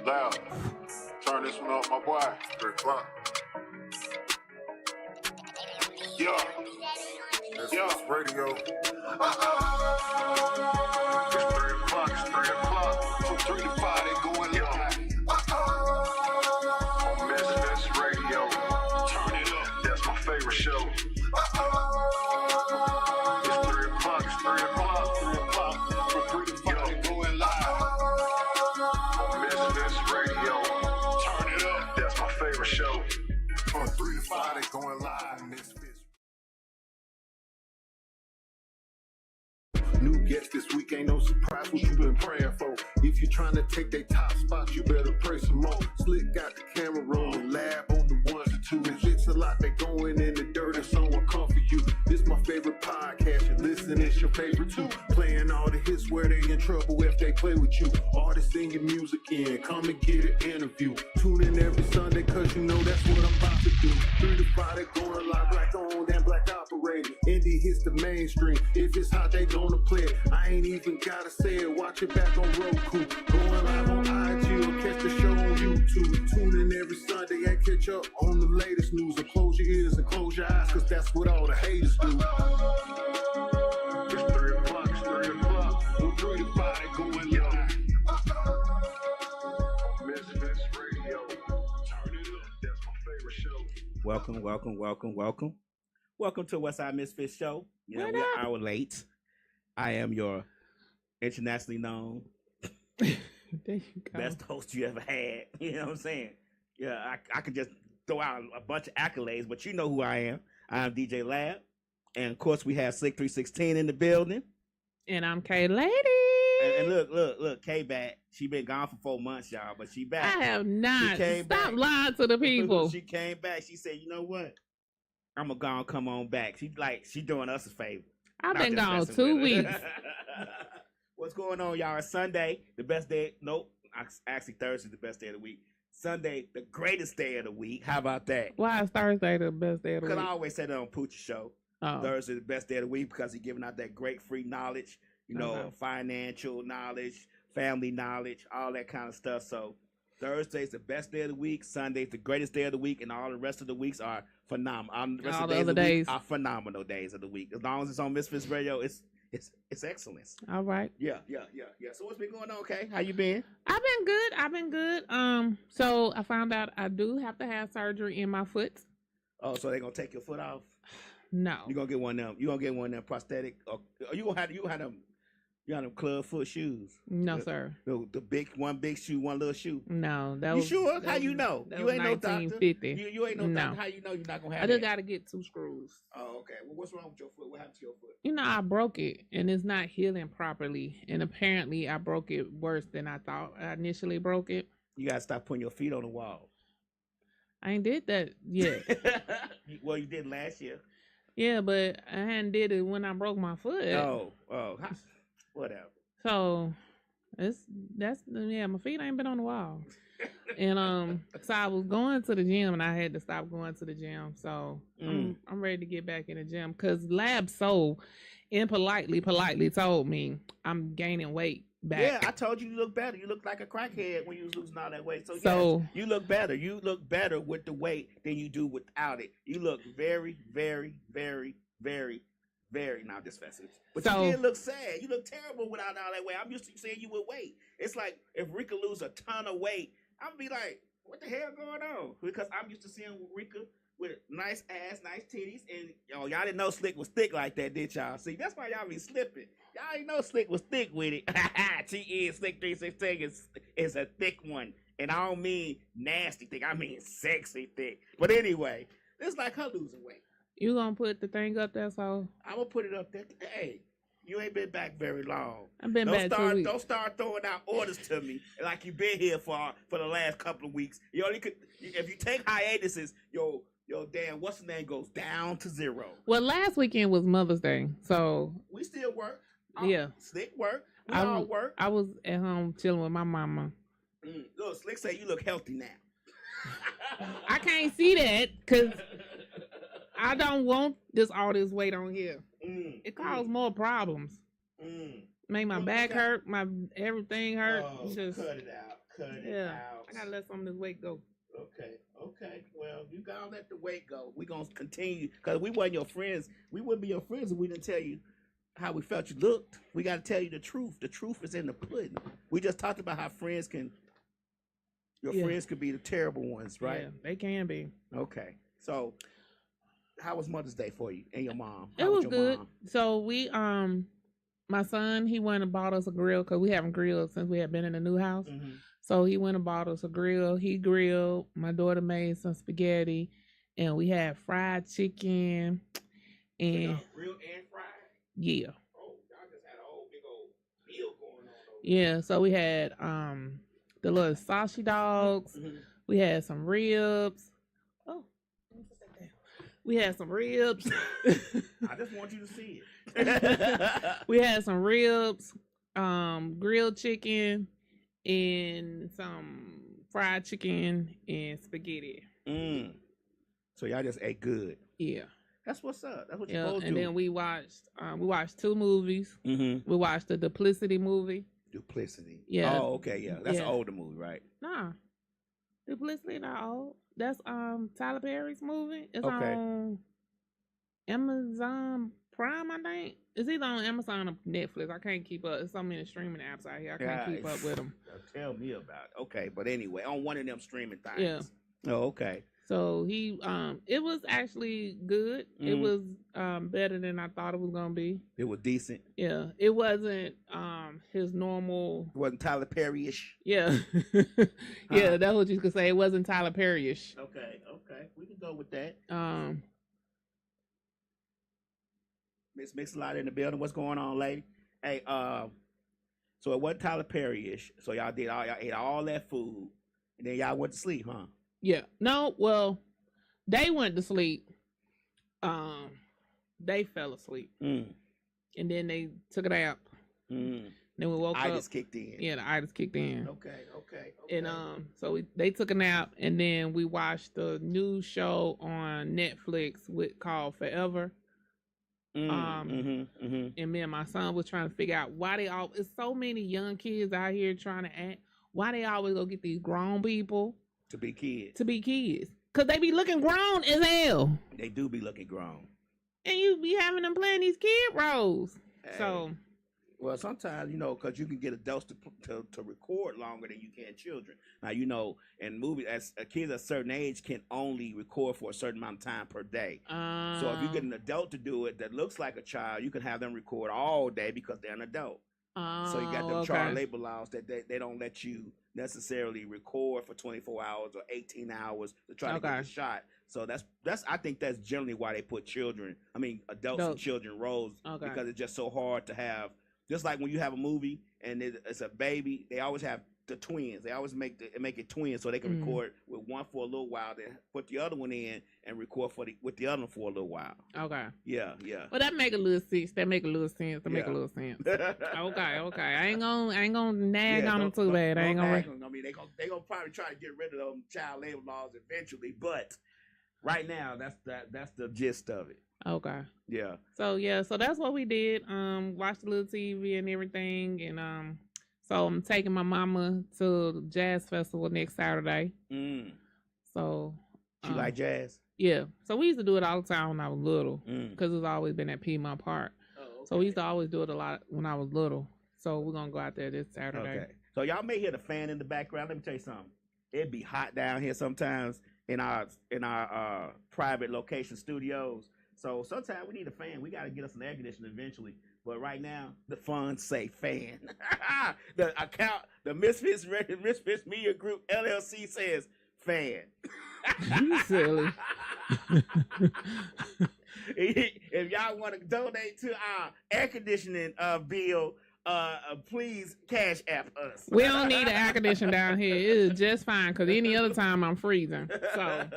Loud. Turn this one up, my boy. 3 o'clock. Yeah. That's radio. It's 3 o'clock. It's 3 o'clock. From 3 to 5, they going live. MisFits Radio. Turn it up. That's my favorite show. It's 3 o'clock. It's 3 o'clock. 3 o'clock. From 3 to 5, they going live. MisFits Radio. Turn it up. That's my favorite show. From 3 to 5, they going live. MisFits. New guest this week, ain't no surprise what you been praying for. If you trying to take their top spot, you better pray some more. Slick got the camera rolling, lab on the 1 to 2. If it's a lot, they going in the dirt and someone come for you. This my favorite podcast, you listen, it's your favorite too. Playing all the hits where they in trouble if they play with you. Artists sing your music in, come and get an interview. Tune in every Sunday, cause you know that's what I'm about to do. 3 to 5, they going live, black owned and black operated. Indie hits the mainstream, if it's hot, they gonna play it. I ain't even gotta say it, watch it back on Roku. Going live on IG or catch the show on YouTube. Tune in every Sunday and catch up on the latest news. Or close your ears and close your eyes, cause that's what all the haters do. It's 3 o'clock, it's 3 o'clock. From 3 to 5, they going live. MisFits Radio. Turn it up, that's my favorite show. Welcome to WestSide MisFits Show. You know, we're an hour late. I am your internationally known there you go. best host you ever had. You know what I'm saying? Yeah, I could just throw out a bunch of accolades, but you know who I am. I'm DJLab. And of course, we have Slick 316 in the building. And I'm K Lady. And look, K back. She been gone for 4 months, y'all, but she back. I have not. Stop back. lying to the people. She came back. She said, you know what? I'm going to go and come on back. She doing us a favor. I've been gone 2 weeks. What's going on, y'all? It's Sunday, the best day. Nope. Actually, Thursday, the best day of the week. Sunday, the greatest day of the week. How about that? Why is Thursday the best day of the week? Because I always say that on Pooch's show. Oh. Thursday, the best day of the week because he's giving out that great free knowledge, financial knowledge, family knowledge, all that kind of stuff. So Thursday's the best day of the week. Sunday's the greatest day of the week, and all the rest of the weeks are phenomenal. All the other days are phenomenal days of the week. As long as it's on MisFits Radio, it's excellence. All right. Yeah. So what's been going on, Kay? How you been? I've been good. So I found out I do have to have surgery in my foot. Oh, so they're gonna take your foot off? No. You gonna get one of them? You gonna get one of them prosthetic? Or you gonna have them club foot shoes? No, sir. The big shoe, one little shoe. No, that you was. Sure? How you know? That You was ain't no doctor. 1950. You ain't no doctor. How you know you're not gonna have? I just gotta get 2 screws. Oh, okay. Well, what's wrong with your foot? What happened to your foot? You know, I broke it and it's not healing properly. And apparently, I broke it worse than I thought. I initially broke it. You gotta stop putting your feet on the wall. I ain't did that yet. Well, you did last year. Yeah, but I hadn't did it when I broke my foot. Oh, whatever. So my feet ain't been on the wall. And so I was going to the gym and I had to stop going to the gym. So I'm ready to get back in the gym because Lab so impolitely told me I'm gaining weight back. Yeah, I told you look better. You look like a crackhead when you was losing all that weight. So yes, you look better. You look better with the weight than you do without it. You look very, very, very, very, very, not this festive. But you did look sad. You look terrible without all that weight. I'm used to seeing you with weight. It's like if Rika lose a ton of weight, I'm be like, what the hell going on? Because I'm used to seeing Rika with nice ass, nice titties, and y'all didn't know Slick was thick like that, did y'all? See, that's why y'all be slipping. Y'all didn't know Slick was thick with it. She is Slick 316 is a thick one, and I don't mean nasty thick. I mean sexy thick. But anyway, it's like her losing weight. You gonna put the thing up there, so I'm gonna put it up there. Hey, you ain't been back very long. I've been back 2 weeks. Don't start throwing out orders to me like you've been here for the last couple of weeks. You only could if you take hiatuses, your damn what's the name goes down to 0. Well, last weekend was Mother's Day, so we still work. Yeah, Slick work. We all work. I was at home chilling with my mama. Look, Slick say you look healthy now. I can't see that because I don't want all this weight on here. It causes more problems. made my back hurt, my everything hurt. Oh, Just cut it out. Cut it out. I gotta let some of this weight go. Okay. Well, you gotta let the weight go. We gonna continue because we weren't your friends. We wouldn't be your friends if we didn't tell you how we felt you looked. We gotta tell you the truth. The truth is in the pudding. We just talked about how friends can. Your friends could be the terrible ones, right? Yeah, they can be. Okay. So, how was Mother's Day for you and your mom? It was good. Mom? So we my son, he went and bought us a grill because we haven't grilled since we had been in the new house. Mm-hmm. So he went and bought us a grill. He grilled. My daughter made some spaghetti, and we had fried chicken. And grilled and fried? Yeah. Oh, y'all just had a whole big old meal going on. Yeah. So we had the little sausage dogs. Mm-hmm. We had some ribs. Oh, we had some ribs. I just want you to see it. We had some ribs, grilled chicken, and some fried chicken and spaghetti. So y'all just ate good. Yeah. That's what's up. That's what you're supposed to do. And then we watched 2 movies. Mm-hmm. We watched the Duplicity movie. Duplicity. Yeah. Oh, okay, yeah. That's an older movie, right? Nah. Duplicity not old. That's Tyler Perry's movie. It's on Amazon Prime, I think. It's either on Amazon or Netflix. I can't keep up. There's so many streaming apps out here. I can't keep up with them. Tell me about it. Okay, but anyway, on one of them streaming things. Yeah. Oh, okay. So he it was actually good. It was better than I thought it was gonna be. It was decent. Yeah. It wasn't his normal. It wasn't Tyler Perry-ish. Yeah. Yeah, that's what you could say. It wasn't Tyler Perry-ish. Okay. We can go with that. Miss Mix-a-Lot in the building. What's going on, lady? Hey, so it wasn't Tyler Perry-ish. So y'all ate all that food, and then y'all went to sleep, huh? Yeah. No, well, they went to sleep. They fell asleep. And then they took a nap. Then we woke up. Itis kicked in. Yeah, the itis kicked in. Okay. And so they took a nap, and then we watched the new show on Netflix called Forever. And me and my son was trying to figure out why it's so many young kids out here trying to act. Why they always go get these grown people to be kids. Because they be looking grown as hell. They do be looking grown. And you be having them playing these kid roles. Hey. So. Well, sometimes, because you can get adults to record longer than you can children. Now, in movies, as kids at a certain age can only record for a certain amount of time per day. So if you get an adult to do it that looks like a child, you can have them record all day because they're an adult. So you got them child labor laws that they don't let you necessarily record for 24 hours or 18 hours to try to get the shot. So that's I think that's generally why they put adults and children roles because it's just so hard to have. Just like when you have a movie and it's a baby, they always have the twins. They always make it twins so they can record with one for a little while, then put the other one in and record with the other one for a little while. Okay. Yeah. Well, that make a little sense. Make a little sense. Okay. I ain't gonna nag on them too bad. I ain't gonna. They gonna probably try to get rid of them child labor laws eventually, but right now that's the gist of it. Okay. Yeah. So that's what we did. Watched a little TV and everything, and so I'm taking my mama to the jazz festival next Saturday. So she like jazz? Yeah. So we used to do it all the time when I was little, because it's always been at Piedmont Park. Oh, okay. So we used to always do it a lot when I was little. So we're gonna go out there this Saturday. Okay. So y'all may hear the fan in the background. Let me tell you something. It'd be hot down here sometimes in our private location studios. So sometimes we need a fan. We got to get us an air conditioner eventually. But right now, the funds say fan. The MisFits Media Group LLC says fan. You silly. If y'all want to donate to our air conditioning bill, please cash app us. We don't need an air conditioner down here. It is just fine because any other time I'm freezing. So.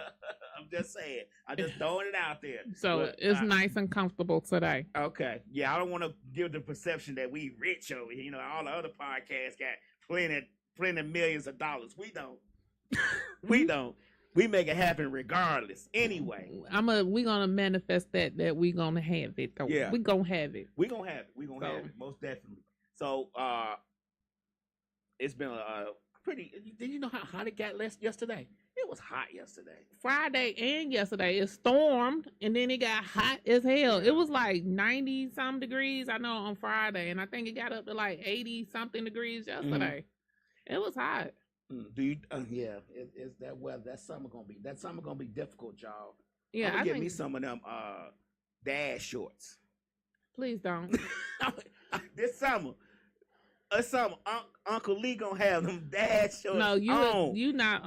I'm just saying. I'm just throwing it out there. So it's nice and comfortable today. Okay. Yeah, I don't want to give the perception that we rich over here. All the other podcasts got plenty millions of dollars. We don't. We don't. We make it happen regardless. Anyway. We're gonna manifest that we're gonna have it though. Yeah. We're gonna have it. We're gonna have it. We're gonna have it. Most definitely. So it's been a pretty. Did you know how hot it got yesterday? It was hot yesterday. Friday and yesterday it stormed, and then it got hot as hell. It was like 90 some degrees, I know, on Friday, and I think it got up to like 80 something degrees yesterday. It was hot. Do you? Yeah, it's that weather. That summer gonna be difficult, y'all. Yeah, I'm gonna get me some of them dad shorts. Please don't. This summer. Uncle Lee gonna have them dad shorts. No, you not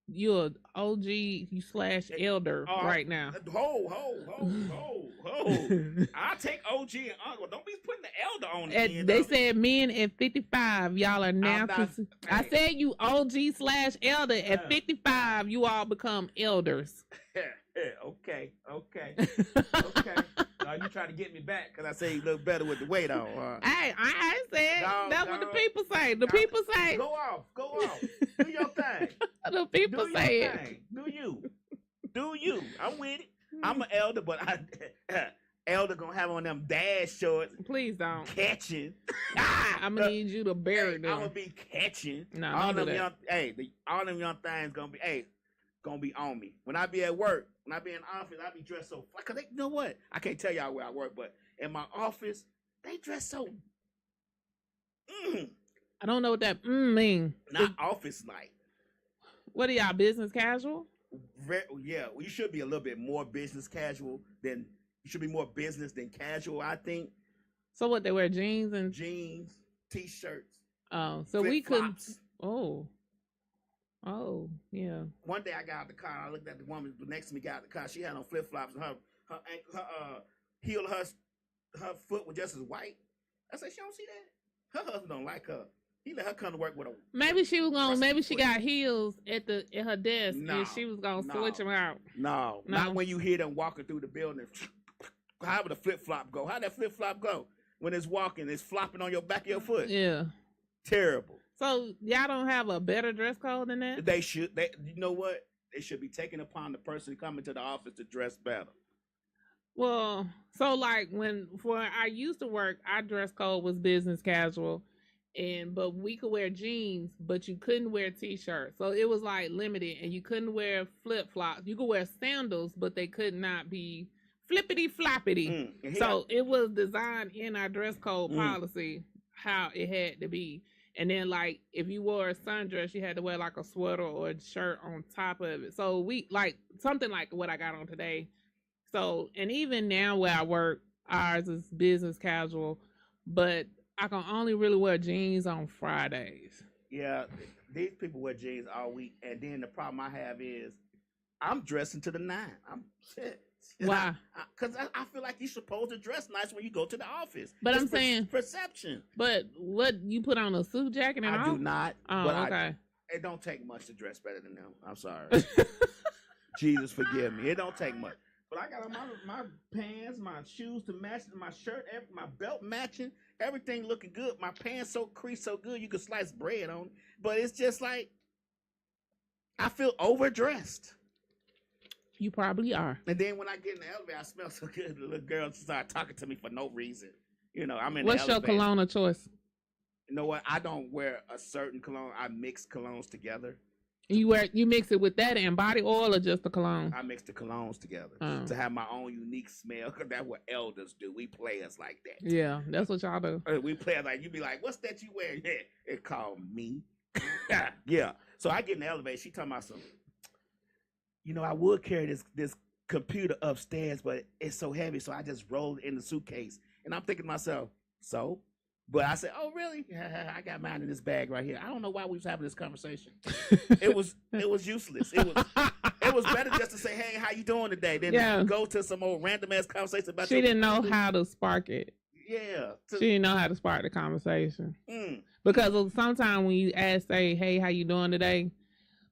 you're OG/elder right now. Ho. I take OG and uncle. Don't be putting the elder on it. They said men at 55, y'all are now. I said you OG/elder. At 55, you all become elders. Okay. You trying to get me back because I say you look better with the weight on. Hey, I said that's what the people say. The people say go off. Do your thing. The people say it. Do you? I'm with it. I'm an elder, but elder gonna have on them dad shorts. Please don't. Catching. I'm gonna need you to bury them. I'm gonna be catching. No, all don't them do that. all them young things gonna be on me. When I be at work, when I be in office, I be dressed so fly. Cause you know what? I can't tell y'all where I work, but in my office, they dress so. I don't know what that mean. Not office night. What are y'all, business casual? Yeah, well, you should be a little bit more business casual than you should be more business than casual, I think. So what, they wear jeans, t-shirts. Oh, so we could. Oh, yeah. One day I got out the car. I looked at the woman next to me. Got out the car. She had on flip flops, and her heel, her foot was just as white. I said, she don't see that. Her husband don't like her. He let her come to work with a. Maybe she was gonna. Maybe she got heels at her desk, and she was gonna switch them out. No, not when you hear them walking through the building. How would a flip flop go? How that flip flop go when it's walking? It's flopping on your back of your foot. Yeah, terrible. So y'all don't have a better dress code than that? They should. You know what? They should be taking upon the person coming to the office to dress better. Well, so like when I used to work, our dress code was business casual. But we could wear jeans, but you couldn't wear t-shirts. So it was like limited, and you couldn't wear flip-flops. You could wear sandals, but they could not be flippity-floppity. So it was designed in our dress code policy how it had to be. And then like if you wore a sundress, you had to wear like a sweater or a shirt on top of it. So we like something like what I got on today. So, and even now where I work, ours is business casual, but I can only really wear jeans on Fridays. Yeah, these people wear jeans all week, and then the problem I have is I'm dressing to the nine. Why? Because I feel like you're supposed to dress nice when you go to the office. But I'm saying perception. But what, you put on a suit jacket and all? I do not. Oh, but okay. It don't take much to dress better than them. I'm sorry. Jesus forgive me. It don't take much. But I got on my pants, my shoes to match, my shirt, my belt matching, everything looking good. My pants so creased so good you could slice bread on it. But it's just like I feel overdressed. You probably are. And then when I get in the elevator, I smell so good. The little girl start talking to me for no reason. You know, I'm in What's the elevator. your cologne of choice? You know what? I don't wear a certain cologne. I mix colognes together. You mix it with that and body oil or just the cologne? I mix the colognes together to have my own unique smell. Because that's what elders do. We players like that. Yeah, that's what y'all do. We play like, you be like, what's that you wear? Yeah, it called me. Yeah. So I get in the elevator. She talking about something. You know, I would carry this computer upstairs, but it's so heavy, so I just rolled it in the suitcase. And I'm thinking to myself, so? But I said, oh, really? I got mine in this bag right here. I don't know why we was having this conversation. It was useless. It was better just to say, hey, how you doing today? Than go to some old random ass conversation about She didn't know how to spark it. Yeah. She didn't know how to spark the conversation. Because sometimes when you say, hey, how you doing today?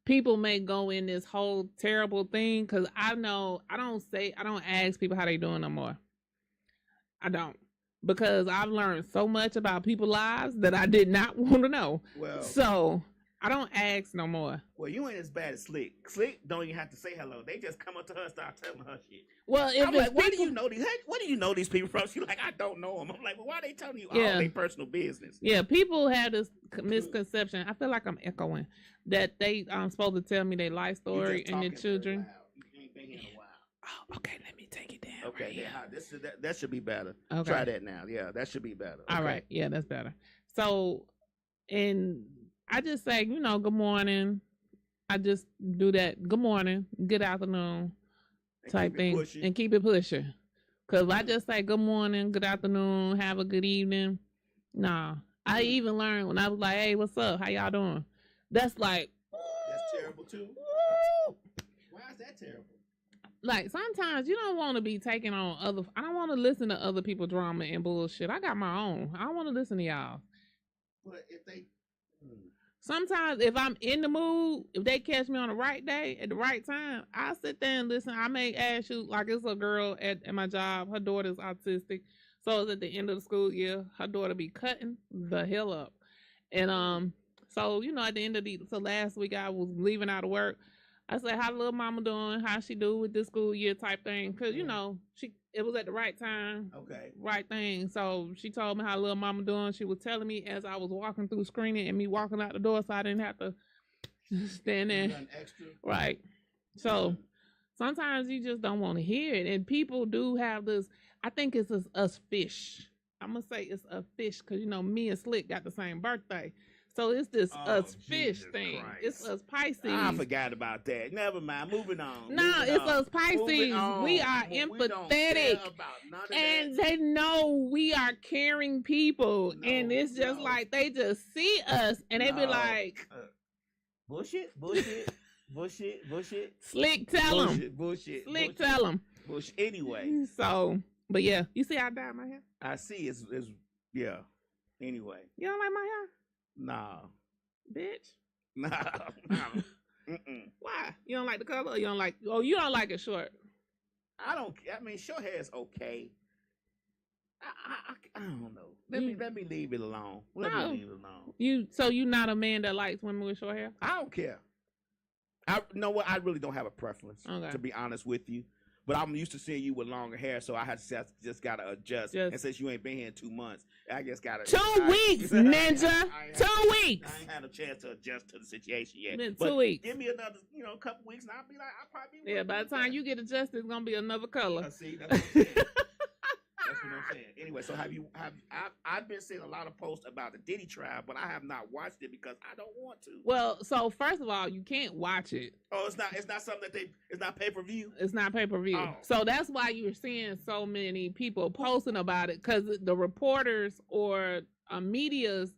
People may go in this whole terrible thing. Because I don't ask people how they doing no more. I don't. Because I've learned so much about people's lives that I did not want to know. Well, so I don't ask no more. Well, you ain't as bad as Slick. Slick don't even have to say hello. They just come up to her and start telling her shit. Well, if I'm it's like, why people, do you know these? What do you know these people from? She's like, I don't know them. I'm like, well, why are they telling you all Yeah. their personal business? yeah, people have this misconception. I feel like I'm echoing that they supposed to tell me their life You story just and their talking very children. loud. You ain't been here in a while. Oh, okay, let me take it down. Okay, right then, here. that should be better. Okay. Try that now. Yeah, that should be better. All Okay. right, yeah, that's better. So, and I just say, good morning. I just do that. Good morning, good afternoon, And type keep it thing, pushing. and keep it pushing. Cause I just say good morning, good afternoon, have a good evening. Nah, I even learned when I was like, "Hey, what's up? How y'all doing?" That's like, That's terrible too. Why is that terrible? like sometimes you don't want to be taking on other. I don't want to listen to other people's drama and bullshit. I got my own. I don't want to listen to y'all. But if they, Sometimes if I'm in the mood, if they catch me on the right day at the right time, I sit there and listen. I may ask you, like it's a girl at my job. Her daughter's autistic. So it's at the end of the school year. Her daughter be cutting the hell up. And so at the end of so last week I was leaving out of work. I said, how little mama doing? How she do with this school year type thing? Cause it was at the right time. okay. Right thing. So she told me how little mama doing. She was telling me as I was walking through screening and me walking out the door, so I didn't have to stand there. Nothing extra. Right. So sometimes you just don't want to hear it. And people do have this, I think it's us fish. I'm going to say it's a fish because, me and Slick got the same birthday. So it's this us fish Jesus thing. Christ. It's us Pisces. I forgot about that. Never mind. Moving on. No, it's us Pisces. We are We don't care empathetic. about none of And that. they know we are caring people. And it's just like they just see us and they be like, bullshit. Slick, tell them. Bullshit. Slick, tell them. Bullshit. Anyway, So, but yeah, you see how I dyed my hair? I see. It's yeah. Anyway, You don't like my hair? nah. Bitch. No. Mm-mm. Why? You don't like the color? Or you don't like? Oh, you don't like it short. I don't. I mean, short hair is okay. I don't know. Let me leave it alone. Let me leave it alone. So you not a man that likes women with short hair? I don't care. I know what. I really don't have a preference. Okay. To be honest with you. But I'm used to seeing you with longer hair, so I just gotta adjust. And since you ain't been here in 2 months, I just gotta 2 weeks, ninja. 2 weeks. I ain't had a chance to adjust to the situation yet. Been but 2 weeks. Give me another, couple weeks, and I'll be like, I'll probably. Yeah, by the time you get adjusted, it's gonna be another color. See, that's what I'm saying. That's what I'm saying. Anyway, so I've been seeing a lot of posts about the Diddy Trial, but I have not watched it because I don't want to. Well, so first of all, you can't watch it. Oh, it's not something that it's not pay-per-view? It's not pay-per-view. Oh. So that's why you're seeing so many people posting about it, because the reporters or medias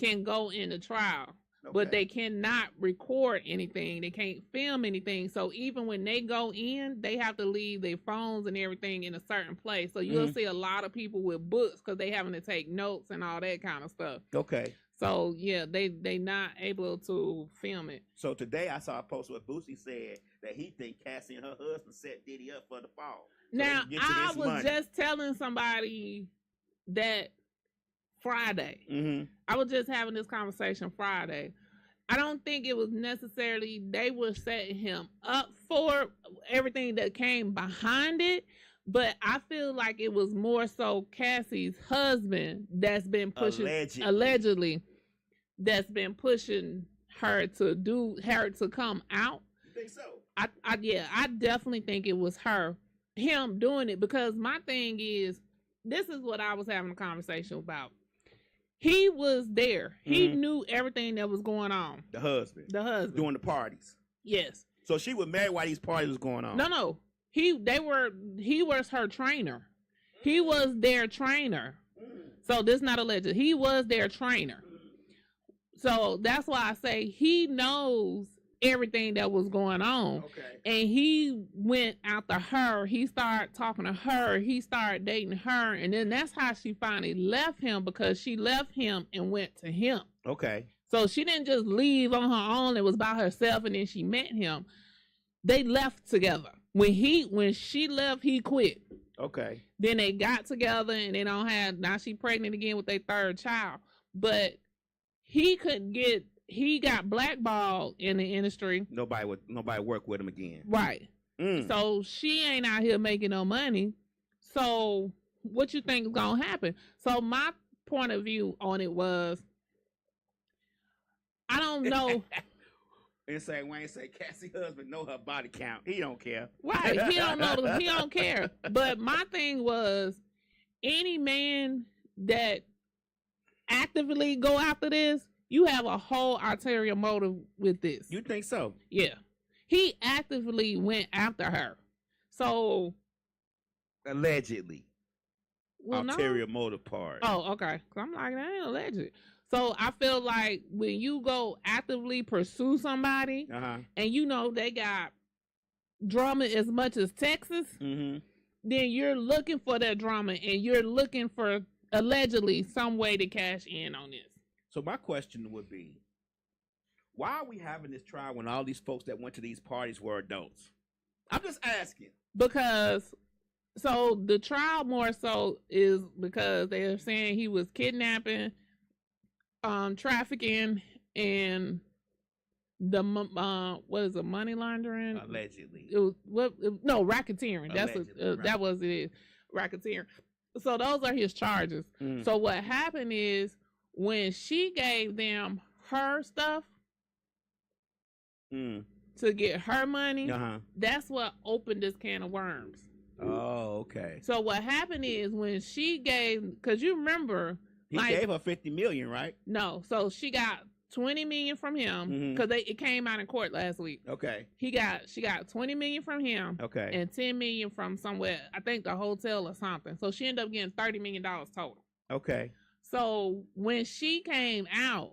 can go in the trial. Okay. But they cannot record anything. They can't film anything. So even when they go in, they have to leave their phones and everything in a certain place. So you'll see a lot of people with books because they having to take notes and all that kind of stuff. Okay. So yeah, they not able to film it. So today I saw a post where Boosie said that he think Cassie and her husband set Diddy up for the fall. So Now I was money. just telling somebody that Friday. Mm-hmm. I was just having this conversation Friday. I don't think it was necessarily they were setting him up for everything that came behind it, but I feel like it was more so Cassie's husband that's been pushing allegedly that's been pushing her to come out. You think so? I definitely think it was him doing it, because my thing is, this is what I was having a conversation about. He was there. He knew everything that was going on. The husband. Doing the parties. Yes. So she was married while these parties was going on. No. He was her trainer. He was their trainer. So this is not alleged. He was their trainer. So that's why I say he knows everything that was going on. Okay. And he went after her. He started talking to her. He started dating her. And then that's how she finally left him, because she left him and went to him. Okay. So she didn't just leave on her own. It was by herself, and then she met him. They left together. When she left, he quit. Okay. Then they got together, and now she pregnant again with their third child. But he couldn't get he got blackballed in the industry. Nobody work with him again. Right. So she ain't out here making no money. So what you think is gonna happen? So my point of view on it was, I don't know. Insane Wayne say Cassie husband know her body count. He don't care. Right. He don't know. He don't care. But my thing was, any man that actively go after this, you have a whole ulterior motive with this. You think so? Yeah. He actively went after her. So allegedly. Well, ulterior motive part. Oh, okay. So I'm like, that ain't alleged. So I feel like when you go actively pursue somebody, and you know they got drama as much as Texas, then you're looking for that drama, and you're looking for allegedly some way to cash in on this. So my question would be, why are we having this trial when all these folks that went to these parties were adults? I'm just asking. Because, so the trial more so is because they're saying he was kidnapping, trafficking, and the what is it, money laundering? Allegedly. It was no, racketeering. Allegedly, That's that was it. Racketeering. So those are his charges. So what happened is when she gave them her stuff to get her money, that's what opened this can of worms. Oh, okay. So what happened is when she gave, because you remember, he gave her $50 million, right? No, so she got $20 million from him because it came out in court last week. Okay. She got $20 million from him. Okay. And $10 million from somewhere, I think the hotel or something. So she ended up getting $30 million total. Okay. So when she came out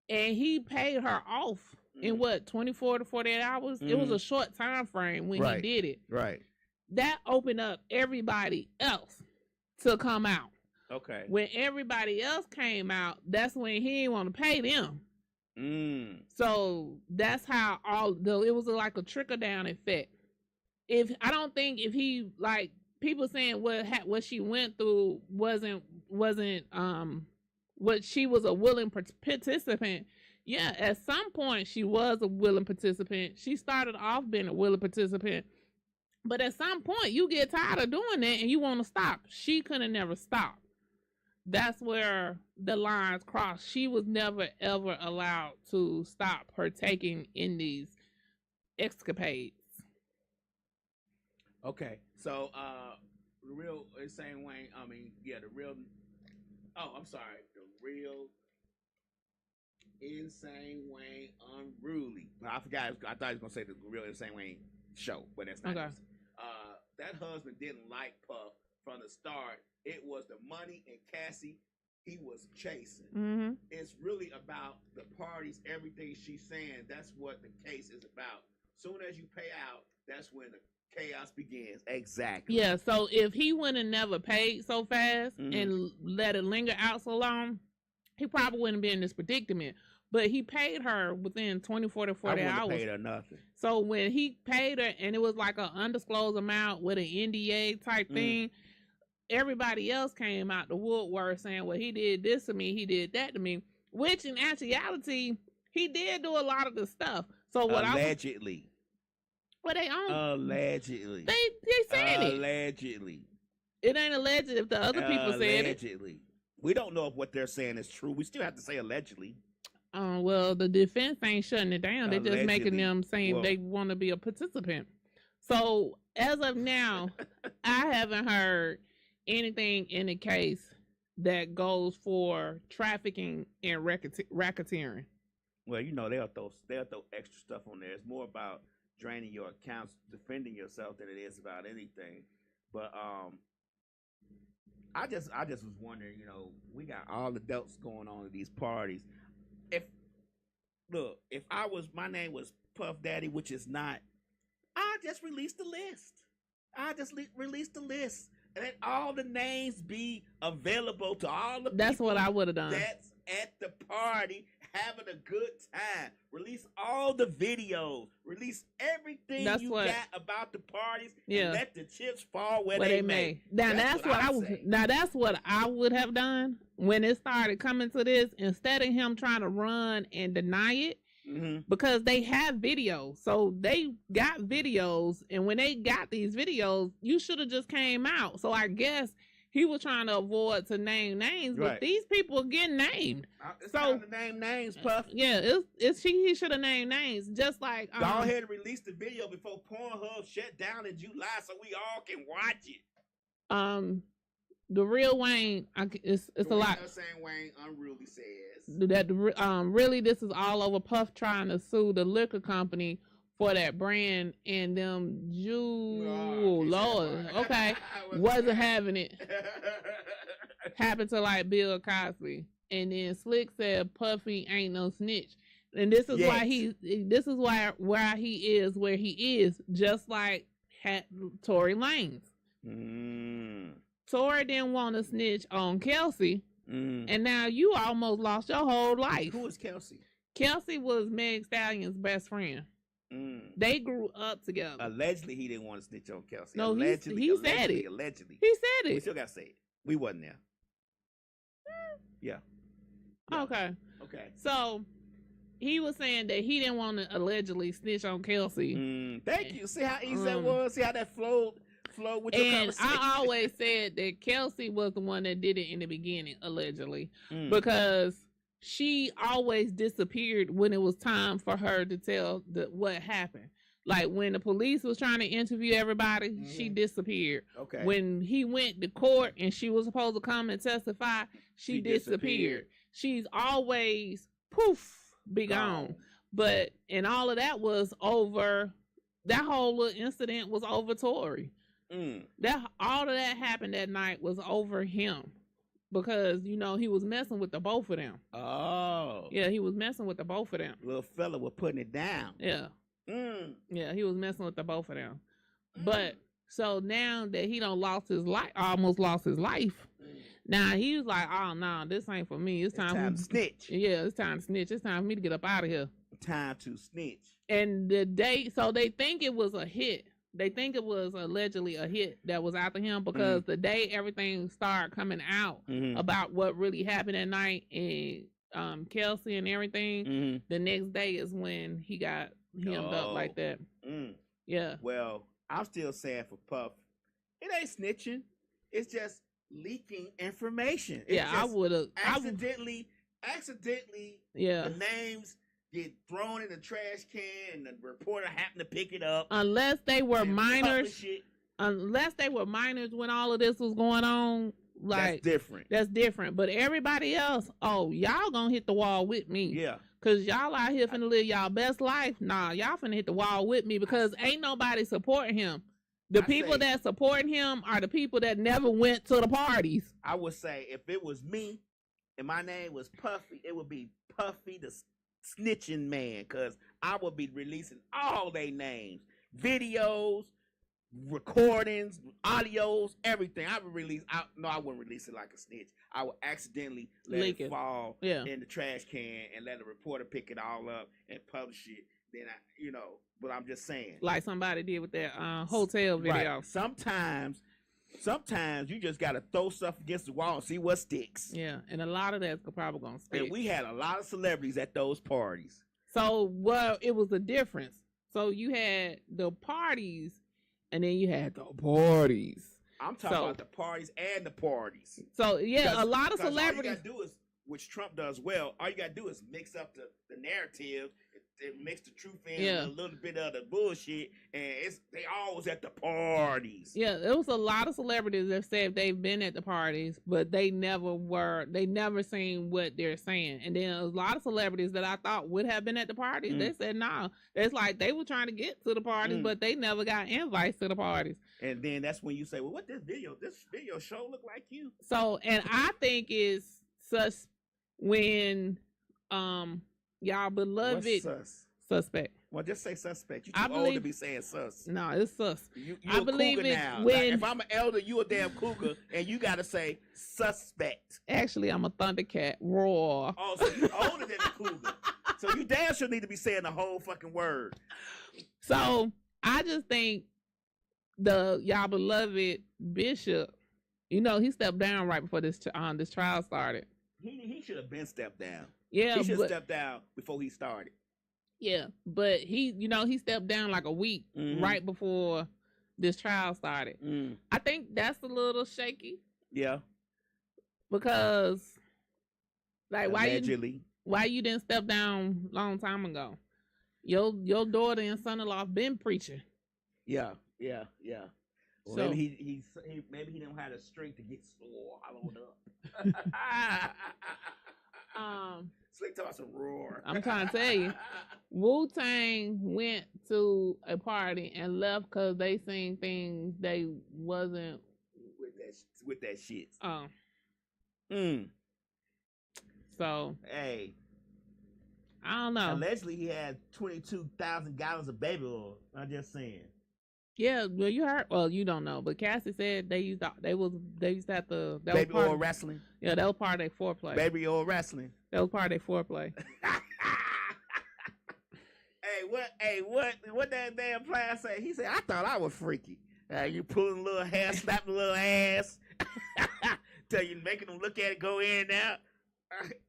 and he paid her off in what, 24 to 48 hours? It was a short time frame when he did it. Right. That opened up everybody else to come out. Okay. When everybody else came out, that's when he didn't want to pay them. So that's how it was like a trickle down effect. I don't think if he, like, people saying what she went through wasn't what she was a willing participant. Yeah, at some point she was a willing participant. She started off being a willing participant. But at some point, you get tired of doing that and you want to stop. She could have never stopped. That's where the lines cross. She was never, ever allowed to stop her taking in these escapades. Okay. So, the real Insane Wayne, the real Insane Wayne Unruly. I forgot. I thought he was going to say the real Insane Wayne show, but that's not it. That husband didn't like Puff from the start. It was the money and Cassie he was chasing. It's really about the parties, everything she's saying. That's what the case is about. Soon as you pay out, that's when the chaos begins. Exactly. Yeah, so if he wouldn't have never paid so fast and let it linger out so long, he probably wouldn't be in this predicament. But he paid her within 24 to 40 hours. I wouldn't have paid her nothing. So when he paid her, and it was like an undisclosed amount with an NDA type thing, everybody else came out the woodwork saying, well, he did this to me, he did that to me. Which in actuality, he did do a lot of the stuff. So what allegedly. Well, they own. Allegedly. They said it. Allegedly. It ain't alleged if the other people said it. Allegedly. We don't know if what they're saying is true. We still have to say allegedly. Well, the defense ain't shutting it down. They're just making them saying they want to be a participant. So as of now, I haven't heard anything in the case that goes for trafficking and racketeering. Well, you know, they'll throw extra stuff on there. It's more about draining your accounts, defending yourself than it is about anything. But I just was wondering, you know, we got all adults going on at these parties. If my name was Puff Daddy, which is not, I just released the list. Released the list. And then all the names be available to all the That's people what I would have done. at the party having a good time. Release all the videos. Release everything got about the parties. And let the chips fall where they may. Now that's what I would have done when it started coming to this. Instead of him trying to run and deny it, because they have videos, so they got videos, and when they got these videos, you should have just came out. So I guess he was trying to avoid to name names, but these people are getting named. It's time to name names, Puff. Yeah, he should have named names, just like go ahead and release the video before Pornhub shut down in July, so we all can watch it. The real Wayne, it's a lot. Saying Wayne unruly says that really this is all over Puff trying to sue the liquor company for that brand, and them Lord, okay, wasn't having it. Happened to like Bill Cosby, and then Slick said Puffy ain't no snitch, and this is why he is where he is, just like Tory Lanez. Tory didn't want to snitch on Kelsey, and now you almost lost your whole life. Who was Kelsey? Kelsey was Meg Stallion's best friend. They grew up together. Allegedly, he didn't want to snitch on Kelsey. No, he said it. Allegedly. He said it. We still got to say it. We wasn't there. Yeah. Okay. So, he was saying that he didn't want to allegedly snitch on Kelsey. Thank you. See how easy that was? See how that flowed with your conversation? I always said that Kelsey was the one that did it in the beginning, allegedly, because she always disappeared when it was time for her to tell what happened. Like when the police was trying to interview everybody, she disappeared. Okay. When he went to court and she was supposed to come and testify, she disappeared. She's always be gone. But and all of that was over. That whole little incident was over Tory. That all of that happened that night was over him. Because, he was messing with the both of them. Oh. Yeah, he was messing with the both of them. Little fella was putting it down. Yeah. Yeah, he was messing with the both of them. But, so now that he almost lost his life, now he was like, oh, no, this ain't for me. It's time to snitch. Yeah, it's time to snitch. It's time for me to get up out of here. Time to snitch. And so they think it was a hit. They think it was allegedly a hit that was after him because the day everything started coming out about what really happened at night and Kelsey and everything, the next day is when he got hemmed up like that. Yeah. Well, I'm still saying for Puff, it ain't snitching. It's just leaking information. It's I would have accidentally. Yeah. The names get thrown in the trash can and the reporter happened to pick it up. Unless they were minors when all of this was going on. Like That's different. But everybody else, y'all gonna hit the wall with me. Yeah. Cause y'all out here finna live y'all best life. Nah, y'all finna hit the wall with me because ain't nobody supporting him. The people that supporting him are the people that never went to the parties. I would say if it was me and my name was Puffy, it would be Puffy the snitching man, because I would be releasing all their names, videos, recordings, audios, everything. I would release. I wouldn't release it like a snitch. I would accidentally let it fall in the trash can and let a reporter pick it all up and publish it. Then but I'm just saying, like somebody did with that hotel video. Right. Sometimes you just gotta throw stuff against the wall and see what sticks. Yeah, and a lot of that's probably gonna stick. And we had a lot of celebrities at those parties. So, it was a difference. So you had the parties, and then you had the parties. I'm talking about the parties and the parties. So a lot of celebrities. All you gotta do is, which Trump does well, all you gotta do is mix up the narrative. It mix the truth in with a little bit of the bullshit, and they always at the parties. Yeah, there was a lot of celebrities that said they've been at the parties, but they never seen what they're saying. And then a lot of celebrities that I thought would have been at the parties, they said no. It's like they were trying to get to the parties, but they never got invites to the parties. And then that's when you say, well, what this video show look like you? So, and I think it's such when y'all beloved Suspect. Well, just say suspect. You too old to be saying sus. No, it's sus. You I believe cougar it now. when Like, if I'm an elder, you a damn cougar, and you gotta say suspect. Actually, I'm a Thundercat. Roar. Oh, so you older than a cougar. So you damn sure need to be saying the whole fucking word. So I just think y'all beloved Bishop, he stepped down right before this trial started. He should have been stepped down. Yeah, he should have stepped down before he started. Yeah, but he stepped down like a week right before this trial started. I think that's a little shaky. Yeah, because like allegedly. why you didn't step down long time ago? Your daughter and son-in-law been preaching. Yeah. Well, So maybe he didn't have the strength to get swallowed up. Slick talk some roar. I'm trying to tell you, Wu-Tang went to a party and left because they seen things they wasn't with that shit. So hey, I don't know. Allegedly, he had 22,000 gallons of baby oil. I'm just saying. Yeah, well, you heard. Well, you don't know, but Cassie said they used to have the baby oil wrestling. Yeah, that was part of their foreplay. Baby oil wrestling. That was part of their foreplay. What that damn player say? He said, I thought I was freaky. You pulling a little hair, slapping a little ass, tell you making them look at it, go in and out.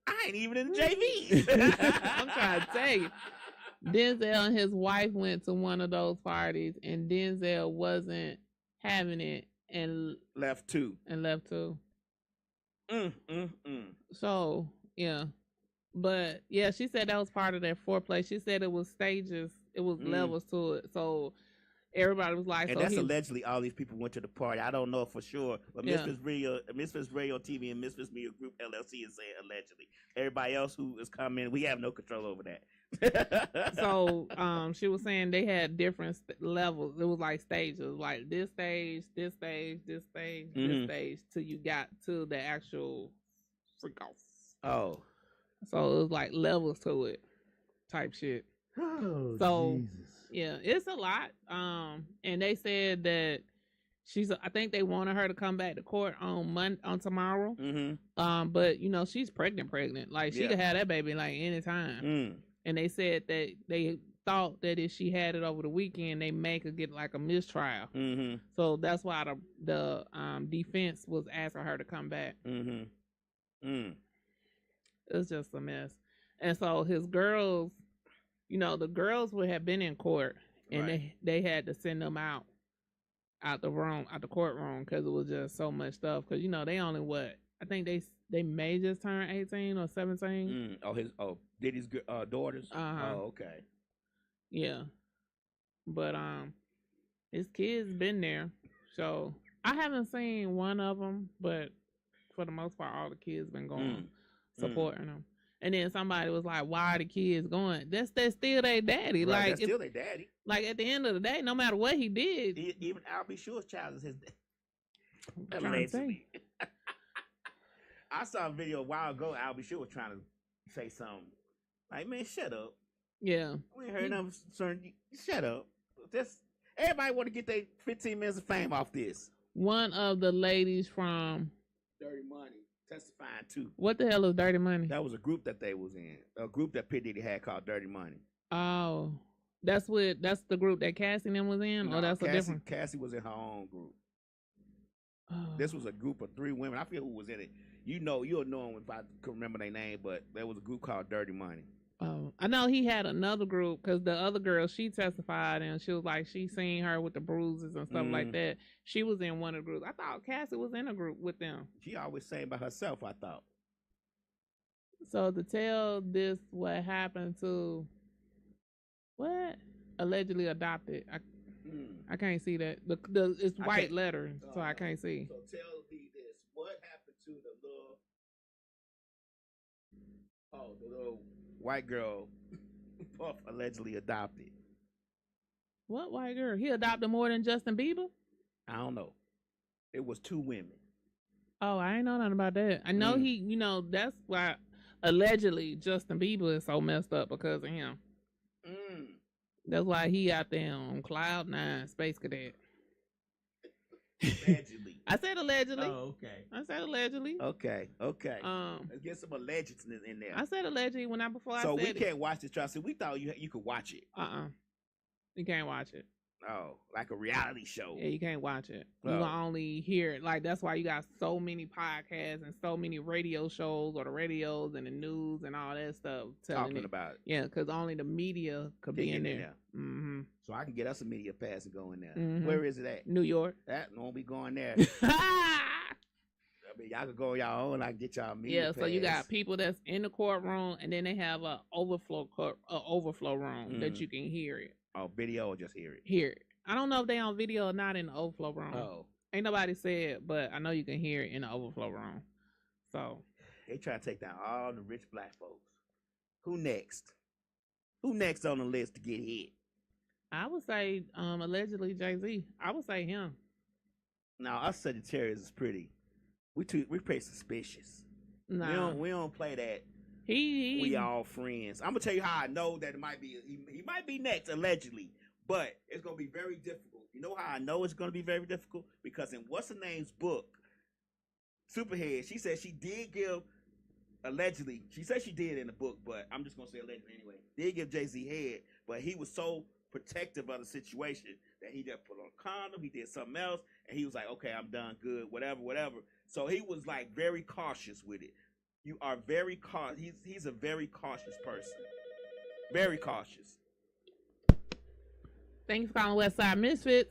I ain't even in the JV. I'm trying to tell you. Denzel and his wife went to one of those parties, and Denzel wasn't having it and left too. So, yeah. But, yeah, she said that was part of their foreplay. She said it was stages. It was levels to it. So, everybody was like... And that's allegedly all these people went to the party. I don't know for sure. But MisFits Radio TV and MisFits Media Group LLC is saying allegedly. Everybody else who is coming, we have no control over that. So, she was saying they had different levels. It was like stages. Like this stage, this stage, this stage, this stage, till you got to the actual freak off. Oh. So it was like levels to it, type shit. Oh, so Jesus. Yeah, it's a lot. And they said that I think they wanted her to come back to court on tomorrow. But she's pregnant. Like she could have that baby like anytime. And they said that they thought that if she had it over the weekend, they could get like a mistrial. So that's why the defense was asking her to come back. It's just a mess. And so his girls, the girls would have been in court, and they had to send them out the courtroom, because it was just so much stuff. Because they only I think they may just turn 18 or 17. Diddy's daughters. Uh-huh. Oh, okay. Yeah, but his kids been there, so I haven't seen one of them, but for the most part, all the kids been going supporting them. And then somebody was like, "Why are the kids going?" That's still their daddy. Right, like that's still their daddy. Like at the end of the day, no matter what he did, even Al B. Sure's child is his daddy. Allegedly. I saw a video a while ago. Al B. Sure was trying to say something. Like, man, shut up. Yeah. We ain't heard nothing. Shut up. Everybody want to get their 15 minutes of fame off this. One of the ladies from Dirty Money testifying too. What the hell is Dirty Money? That was a group that they was in. A group that P. Diddy had called Dirty Money. Oh. That's the group that Cassie and them was in? No, or that's a different? Cassie was in her own group. Oh. This was a group of 3 women. I forget who was in it. You'll know them if I can remember their name, but there was a group called Dirty Money. Oh, I know he had another group, because the other girl, she testified, and she was like, she seen her with the bruises and stuff like that. She was in one of the groups. I thought Cassie was in a group with them. She always sang by herself, I thought. So to tell this what happened to what allegedly adopted, I can't see that. It's white lettering, so I can't see. So tell me this: what happened to the little white girl Puff allegedly adopted? What white girl? He adopted more than Justin Bieber? I don't know. It was 2 women. Oh, I ain't know nothing about that. I know that's why allegedly Justin Bieber is so messed up because of him. That's why he out there on Cloud 9, Space Cadet. Allegedly. I said allegedly. Oh, okay. I said allegedly. Okay. Let's get some allegedness in there. I said allegedly before I said So we it. can't watch this trial. So we thought you could watch it. You can't watch it. Oh, like a reality show. Yeah, you can't watch it. You can only hear it. Like, that's why you got so many podcasts and so many radio shows or the radios and the news and all that stuff talking about it. Yeah, because only the media could be in there. Mm-hmm. So I can get us a media pass and go in there. Mm-hmm. Where is it at? New York. That won't be going there. I mean, y'all could go on y'all own. I can get y'all media pass. So you got people that's in the courtroom, and then they have a overflow room that you can hear it. Oh, video or just hear it? Hear it. I don't know if they on video or not in the overflow room. Oh. Ain't nobody said, but I know you can hear it in the overflow room. So. They try to take down all the rich black folks. Who next? Who next on the list to get hit? I would say allegedly Jay-Z. I would say him. Now, us Sagittarius is pretty. We pretty suspicious. No. We don't play that. We all friends. I'm gonna tell you how I know that it might be he might be next allegedly, but it's gonna be very difficult. You know how I know it's gonna be very difficult? Because in what's her name's book, Superhead, she said she did give allegedly. She said she did in the book, but I'm just gonna say allegedly anyway. Did give Jay-Z head, but he was so protective of the situation that he just put on a condom. He did something else, and he was like, "Okay, I'm done, good, whatever." So he was like very cautious with it. You are very cautious. He's a very cautious person. Very cautious. Thanks for calling WestSide MisFits.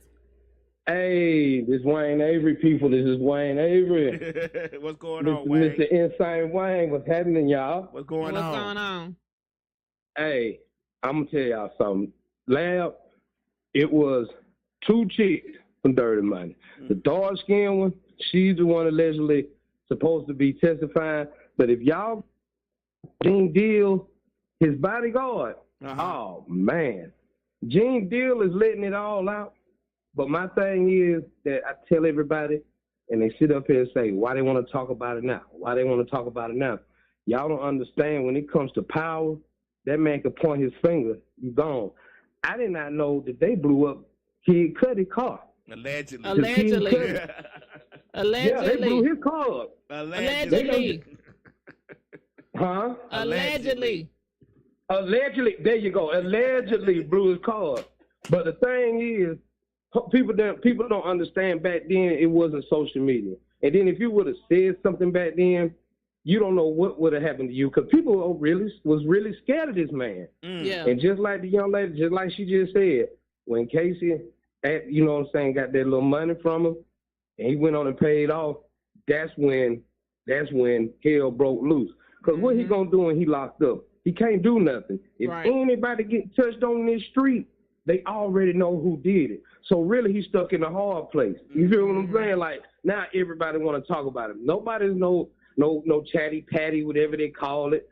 Hey, this is Wayne Avery, people. This is Wayne Avery. What's going on, Wayne? Mr. Insane Wayne. What's happening, y'all? What's going on? Hey, I'm going to tell y'all something. Lab, it was two chicks from Dirty Money. The dark-skinned one, she's the one allegedly supposed to be testifying. But if y'all Gene Deal, his bodyguard, oh, man. Gene Deal is letting it all out. But my thing is that I tell everybody, and they sit up here and say, why they want to talk about it now? Why they want to talk about it now? Y'all don't understand when it comes to power, that man can point his finger, you gone. I did not know that they blew up Kid Cudi's car. Allegedly. Yeah, they blew his car up. Allegedly. Huh? Allegedly. There you go. Allegedly blew his car up. But the thing is, people don't understand back then it wasn't social media. And then if you would have said something back then, you don't know what would have happened to you, because people was really scared of this man. Yeah. And just like the young lady, just like she just said, when Casey, you know what I'm saying, got that little money from him, and he went on and paid off, that's when hell broke loose. Because what he gonna do when he locked up? He can't do nothing. If anybody get touched on this street, they already know who did it. So really, he's stuck in a hard place. You feel what I'm saying? Like, now everybody want to talk about him. Nobody's no chatty patty, whatever they call it.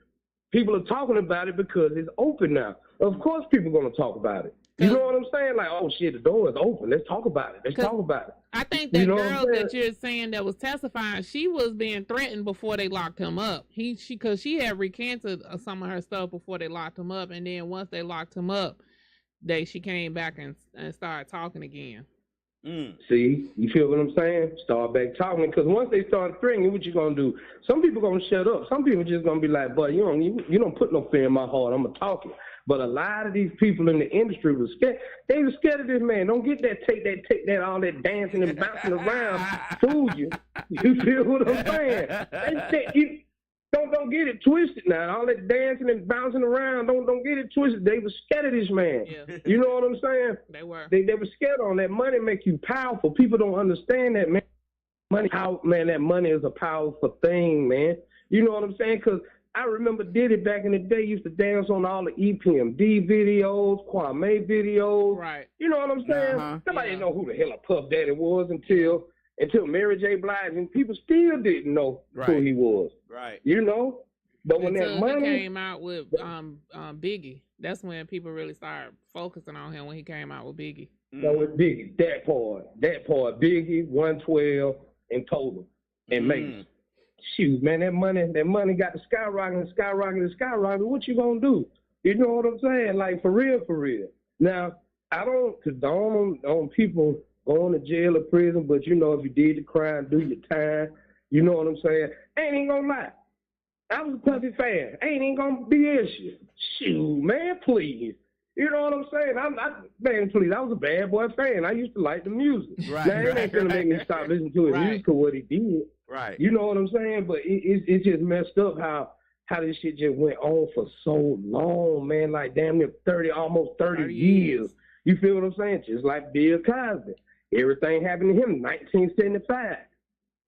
People are talking about it because it's open now. Of course, people are gonna talk about it. You know what I'm saying? Like, oh shit, the door is open. Let's talk about it. Let's talk about it. I think that girl that you're saying that was testifying, she was being threatened before they locked him up. Because she had recanted some of her stuff before they locked him up, and then once they locked him up, she came back and started talking again. See, you feel what I'm saying? Start back talking, because once they start threatening, what you gonna do? Some people gonna shut up. Some people just gonna be like, "But you don't put no fear in my heart. I'm gonna talk it." But a lot of these people in the industry were scared. They were scared of this man. Don't get that, take that, all that dancing and bouncing around fool you. You feel what I'm saying? Don't get it twisted now. All that dancing and bouncing around, don't get it twisted. They were scared of this man. Yeah. You know what I'm saying? They were. They were scared on that. Money make you powerful. People don't understand that, man. That money is a powerful thing, man. You know what I'm saying? Because I remember Diddy back in the day used to dance on all the EPMD videos, Kwame videos. Right. You know what I'm saying? Nobody didn't know who the hell a Puff Daddy was until Mary J. Blige, and people still didn't know who he was. Right. You know? But when that money came out with Biggie, that's when people really started focusing on him, when he came out with Biggie. So with Biggie, that part, Biggie, 112, and Total, and Mace. Shoot, man, that money got to skyrocketing. What you gonna do? You know what I'm saying? Like, for real, for real. Now, I don't condone on people going to jail or prison, but, you know, if you did the crime, do your time. You know what I'm saying? I ain't even gonna lie. I was a Puffy fan. I ain't even gonna BS you. Shoot, man, please. You know what I'm saying? Man, please, I was a Bad Boy fan. I used to like the music. Right, now, it ain't gonna make me stop listening to his music or what he did. Right. You know what I'm saying? But it just messed up how this shit just went on for so long, man. Like, damn near almost 30 years. You feel what I'm saying? Just like Bill Cosby. Everything happened to him in 1975.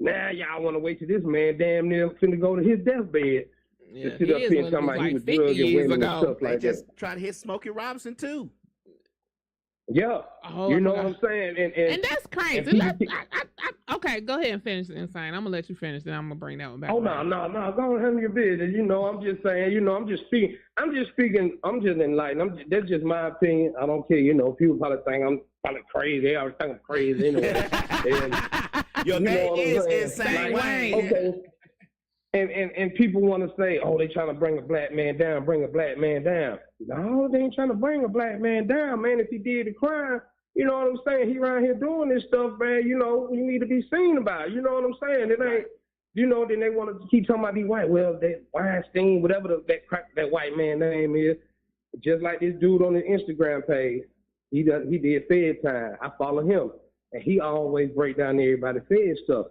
Now y'all want to wait till this man damn near finna go to his deathbed. Yeah, to sit up here and talking about he was drugging women and stuff they like just that. trying to hit Smokey Robinson too. Yeah, you know what I'm saying, and that's crazy. Okay, go ahead and finish the Insane. I'm gonna let you finish, then I'm gonna bring that one back. Oh no, go handle your business. You know, I'm just saying. You know, I'm just speaking. I'm just enlightened. That's just my opinion. I don't care. You know, people probably think I'm probably crazy. I was think I'm crazy anyway. Your name is Insane Wayne. Okay. And people want to say, oh, they trying to bring a black man down, No, they ain't trying to bring a black man down, man. If he did the crime, you know what I'm saying? He around here doing this stuff, man. You know, you need to be seen about it. You know what I'm saying? It ain't, you know, then they want to keep talking about these white. Well, that Weinstein, whatever that white man name is, just like this dude on the Instagram page, he did Fed time. I follow him, and he always break down everybody's Fed stuff.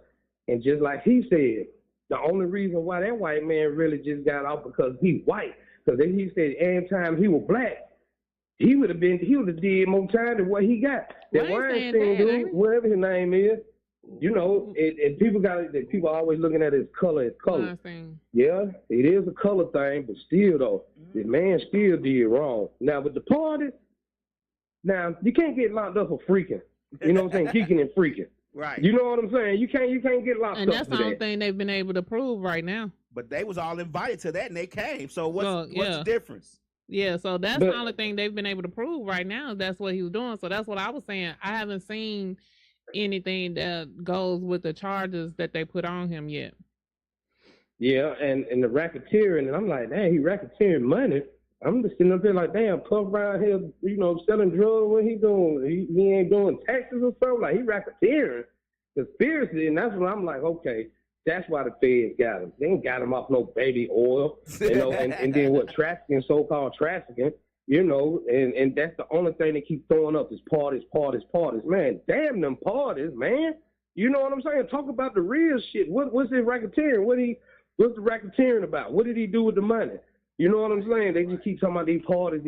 And just like he said, the only reason why that white man really just got off because he white. Because he said every time he was black, he would have did more time than what he got. That Weinstein dude, whatever his name is, you know, and people always looking at his color. Yeah, it is a color thing, but still though, the man still did wrong. Now with the party, now you can't get locked up for freaking. You know what I'm saying? Geeking and freaking. Right. You know what I'm saying? You can't get locked up. And that's the only thing they've been able to prove right now. But they was all invited to that and they came. So what's the difference? Yeah, so that's the only thing they've been able to prove right now. That's what he was doing. So that's what I was saying. I haven't seen anything that goes with the charges that they put on him yet. Yeah, and the racketeering, and I'm like, dang, he racketeering money. I'm just sitting up there like, damn, Puff around here, you know, selling drugs. What he doing? He ain't doing taxes or something. Like, he racketeering, conspiracy, and that's when I'm like, okay, that's why the feds got him. They ain't got him off no baby oil, you know, and then what, trafficking, so-called trafficking, you know, and that's the only thing they keep throwing up is parties. Man, damn them parties, man. You know what I'm saying? Talk about the real shit. What's his racketeering? What's the racketeering about? What did he do with the money? You know what I'm saying? They just keep talking about these parties.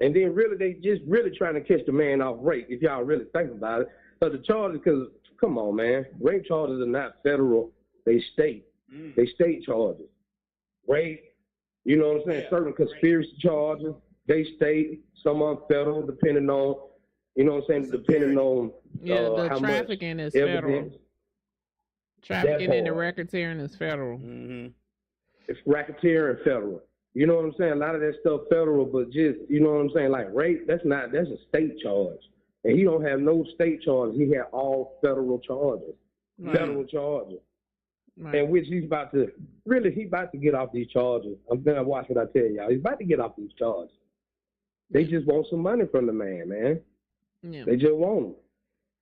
And then really, they just really trying to catch the man off rape, if y'all really think about it. But the charges, because, come on, man, rape charges are not federal. They state. They state charges. Rape, you know what I'm saying? Certain conspiracy charges, they state. Some are federal, depending on, you know what I'm saying? Depending on the how trafficking much is federal. evidence. Trafficking and the racketeering is federal. Mm-hmm. It's racketeering federal. You know what I'm saying? A lot of that stuff federal, but just, you know what I'm saying? Like rape, that's a state charge. And he don't have no state charges. He had all federal charges. Right. Federal charges. Right. And which he's about to get off these charges. I'm gonna watch what I tell y'all. He's about to get off these charges. They just want some money from the man. Yeah. They just want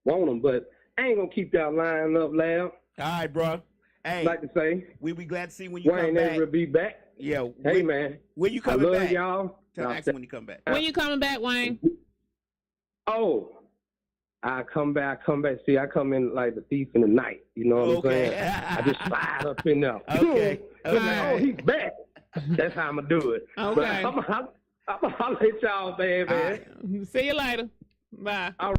him. But I ain't gonna keep y'all lining up loud. All right, bro. Hey, like to say, we be glad to see when you Wayne come back. Wayne will be back. Yeah. Hey, man. When you coming back? I love y'all. Tell Axel when you come back. When you coming back, Wayne? Oh, I come back. See, I come in like the thief in the night. You know what I'm saying? I just slide up in there. Okay. Oh, he's back. That's how I'm going to do it. Okay. But I'm going to holler at y'all, man. Right. See you later. Bye. All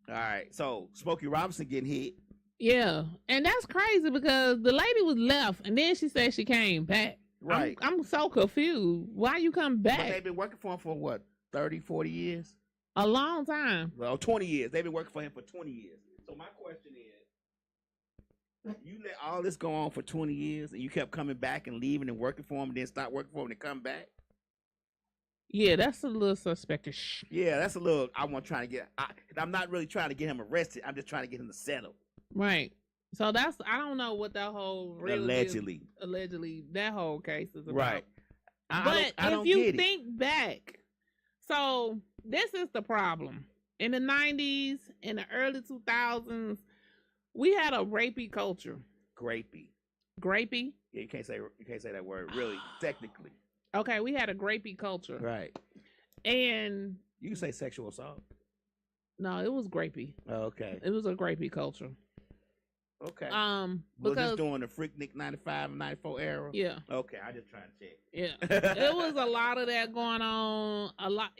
right. So, Smokey Robinson getting hit. Yeah. And that's crazy because the lady was left and then she said she came back. Right. I'm so confused. Why you come back? But they've been working for him for what, 30, 40 years? A long time. Well, 20 years. They've been working for him for 20 years. So my question is, you let all this go on for 20 years and you kept coming back and leaving and working for him and then stop working for him and come back? Yeah, that's a little suspicious. Yeah, that's a little, I'm not really trying to get him arrested. I'm just trying to get him to settle. Right. So I don't know what that whole Allegedly, that whole case is about. Right. But if you think back, so this is the problem. In the 90s, in the early 2000s, we had a rapey culture. Grapey? Yeah, you can't say that word really technically. Okay, we had a grapey culture. Right. And you can say sexual assault. No, it was grapey. Oh, okay. It was a grapey culture. Okay. Because was this during the Freaknik 95 and 94 era? Yeah. Okay, I just trying to check. Yeah. It was a lot of that going on. A lot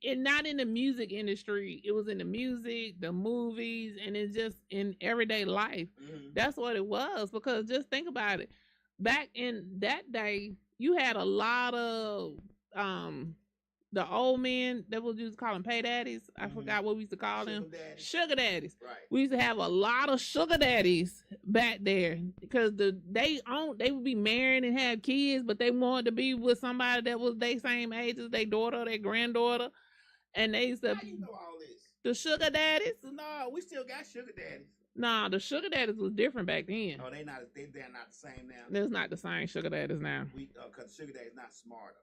not in the music industry. It was in the music, the movies, and it's just in everyday life. Mm-hmm. That's what it was. Because just think about it. Back in that day, you had a lot of the old men that we used to call them pay daddies. I forgot what we used to call them. Sugar daddies. Right. We used to have a lot of sugar daddies back there because they would be married and have kids, but they wanted to be with somebody that was their same age as their daughter, their granddaughter, and they used to. How you know all this? The sugar daddies? No, we still got sugar daddies. Nah, the sugar daddies was different back then. Oh, they're not the same now. There's not the same sugar daddies now. Because sugar daddies not smarter.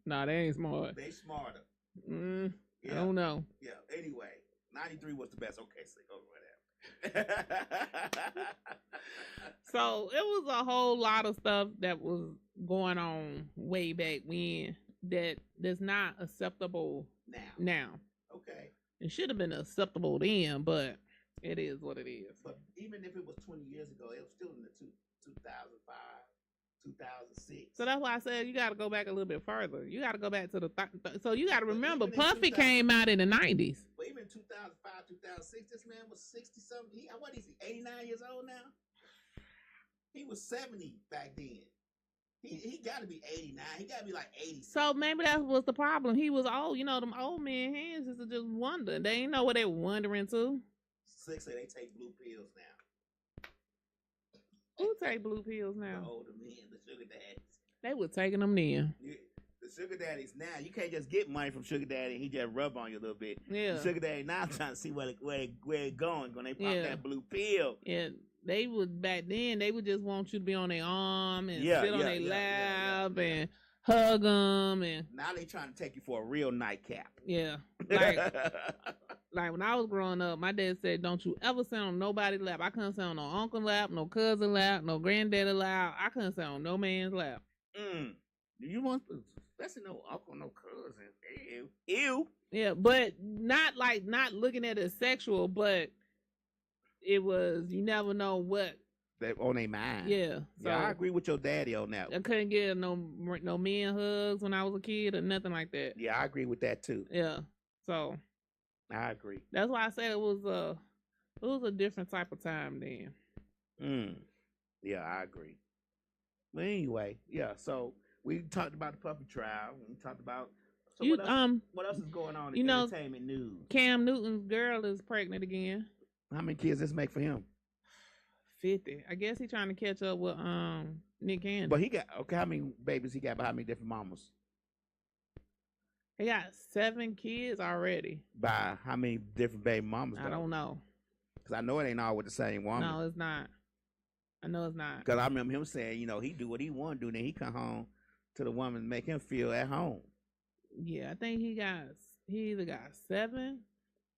Nah, they ain't smart. They smarter. Yeah. I don't know. Yeah. Anyway, 93 was the best. Okay, so go right after. So it was a whole lot of stuff that was going on way back when that's not acceptable now. Okay. It should have been acceptable then, but it is what it is. But even if it was 20 years ago, it was still in the 2005. 2006. So that's why I said you got to go back a little bit further. You got to go back to the so you got to remember Puffy came out in the 90s. But even 2005, 2006, this man was 60 something. What is he? 89 years old now. He was 70 back then. He got to be 89. He got to be like 80. So maybe that was the problem. He was old. You know, them old men hands is to just wonder. They ain't know what they were wondering to. Six say they take blue pills now. Who take blue pills now? The older men, the sugar daddies. They were taking them then. The sugar daddies now, you can't just get money from sugar daddy and he just rub on you a little bit. Yeah. The sugar daddy now trying to see where it going when they pop that blue pill. Yeah. They would back then. They would just want you to be on their arm and sit on their lap and hug them. And now they trying to take you for a real nightcap. Yeah. Like when I was growing up, my dad said, "Don't you ever sit on nobody's lap." I couldn't sit on no uncle lap, no cousin lap, no granddaddy lap. I couldn't sit on no man's lap. Do you want to? Especially no uncle, no cousin. Ew. Yeah, but not looking at it sexual, but it was, you never know what on their mind. Yeah. So I agree with your daddy on that one. I couldn't get no men hugs when I was a kid or nothing like that. Yeah, I agree with that too. Yeah. So I agree. That's why I said it was a different type of time then. Yeah, I agree. But anyway, yeah. So we talked about the Puffy trial. We talked about what else is going on in entertainment news? Cam Newton's girl is pregnant again. How many kids this make for him? 50. I guess he's trying to catch up with Nick Cannon. But he got how many babies he got by how many different mamas? He got 7 kids already. By how many different baby mamas? I don't know. Because I know it ain't all with the same woman. No, it's not. I know it's not. Because I remember him saying, he do what he want to do, then he come home to the woman and make him feel at home. Yeah, I think he either got 7.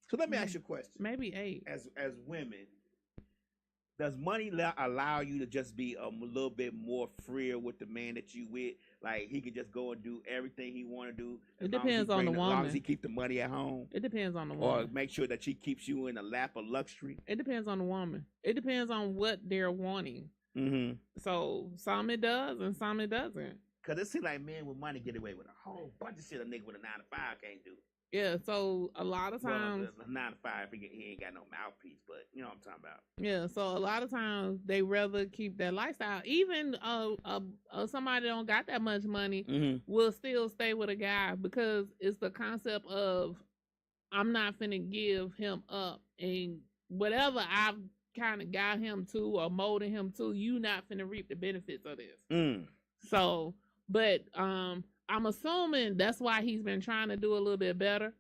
So let me ask you a question. Maybe 8. As women, does money allow you to just be a little bit more freer with the man that you with? Like he could just go and do everything he want to do. It depends on the woman. As long as he keep the money at home. It depends on the woman. Or make sure that she keeps you in the lap of luxury. It depends on the woman. It depends on what they're wanting. Mm-hmm. So some it does and some it doesn't. Because it seems like men with money get away with a whole bunch of shit a nigga with a 9-to-5 can't do. Yeah, so a lot of times... Well, 9-to-5, he ain't got no mouthpiece, but you know what I'm talking about. Yeah, so a lot of times they rather keep that lifestyle. Even somebody that don't got that much money will still stay with a guy because it's the concept of I'm not finna give him up. And whatever I've kind of got him to or molded him to, you not finna reap the benefits of this. So, but... I'm assuming that's why he's been trying to do a little bit better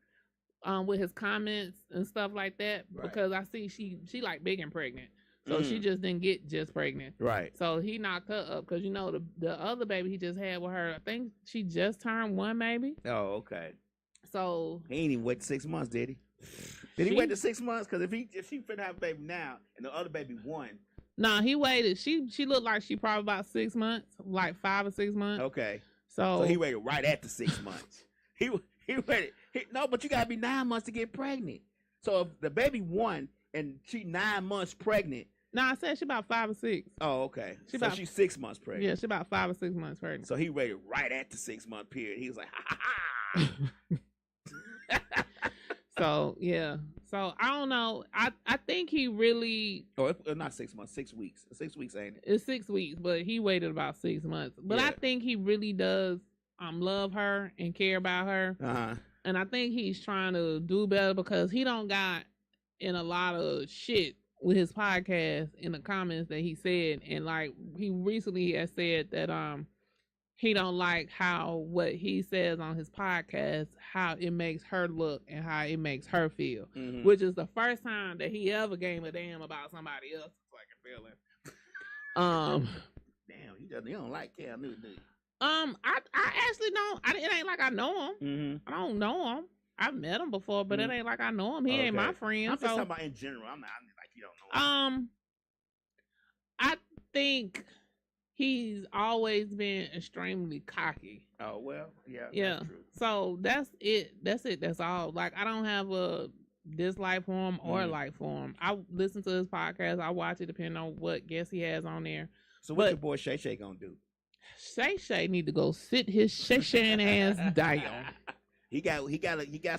with his comments and stuff like that. Right. Because I see she like big and pregnant. So she just didn't get just pregnant. Right. So he knocked her up because, the other baby he just had with her, I think she just turned 1 maybe. Oh, okay. So he ain't even wait 6 months, did he? Did he wait the 6 months? Because if she finna have a baby now and the other baby 1. No, he waited. She looked like she probably about 6 months, like 5 or 6 months. Okay. So he waited right at the 6 months. He waited. No, but you gotta be 9 months to get pregnant. So if the baby 1 and she 9 months pregnant. No, I said she about 5 or 6. Oh, okay. She's 6 months pregnant. Yeah, she about 5 or 6 months pregnant. So he waited right at the 6 month period. He was like, ha ha ha. So yeah. So I don't know. I think he really. Oh, not 6 months. 6 weeks. 6 weeks, ain't it? It's 6 weeks, but he waited about 6 months. But I think he really does love her and care about her. Uh-huh. And I think he's trying to do better because he don't got in a lot of shit with his podcast in the comments that he said. And like he recently has said that he don't like how what he says on his podcast, how it makes her look and how it makes her feel. Mm-hmm. Which is the first time that he ever gave a damn about somebody else's fucking feeling. Damn, he don't like Cam Newton, do you? I actually don't. It ain't like I know him. Mm-hmm. I don't know him. I've met him before, but it ain't like I know him. He ain't my friend. I'm just talking about in general. I'm like you don't know him. I think he's always been extremely cocky. Oh well, yeah. That's true. So that's it. That's all. Like I don't have a dislike for him or like for him. I listen to his podcast. I watch it depending on what guest he has on there. So what's your boy Shay Shay gonna do? Shay need to go sit his Shay ass down. He got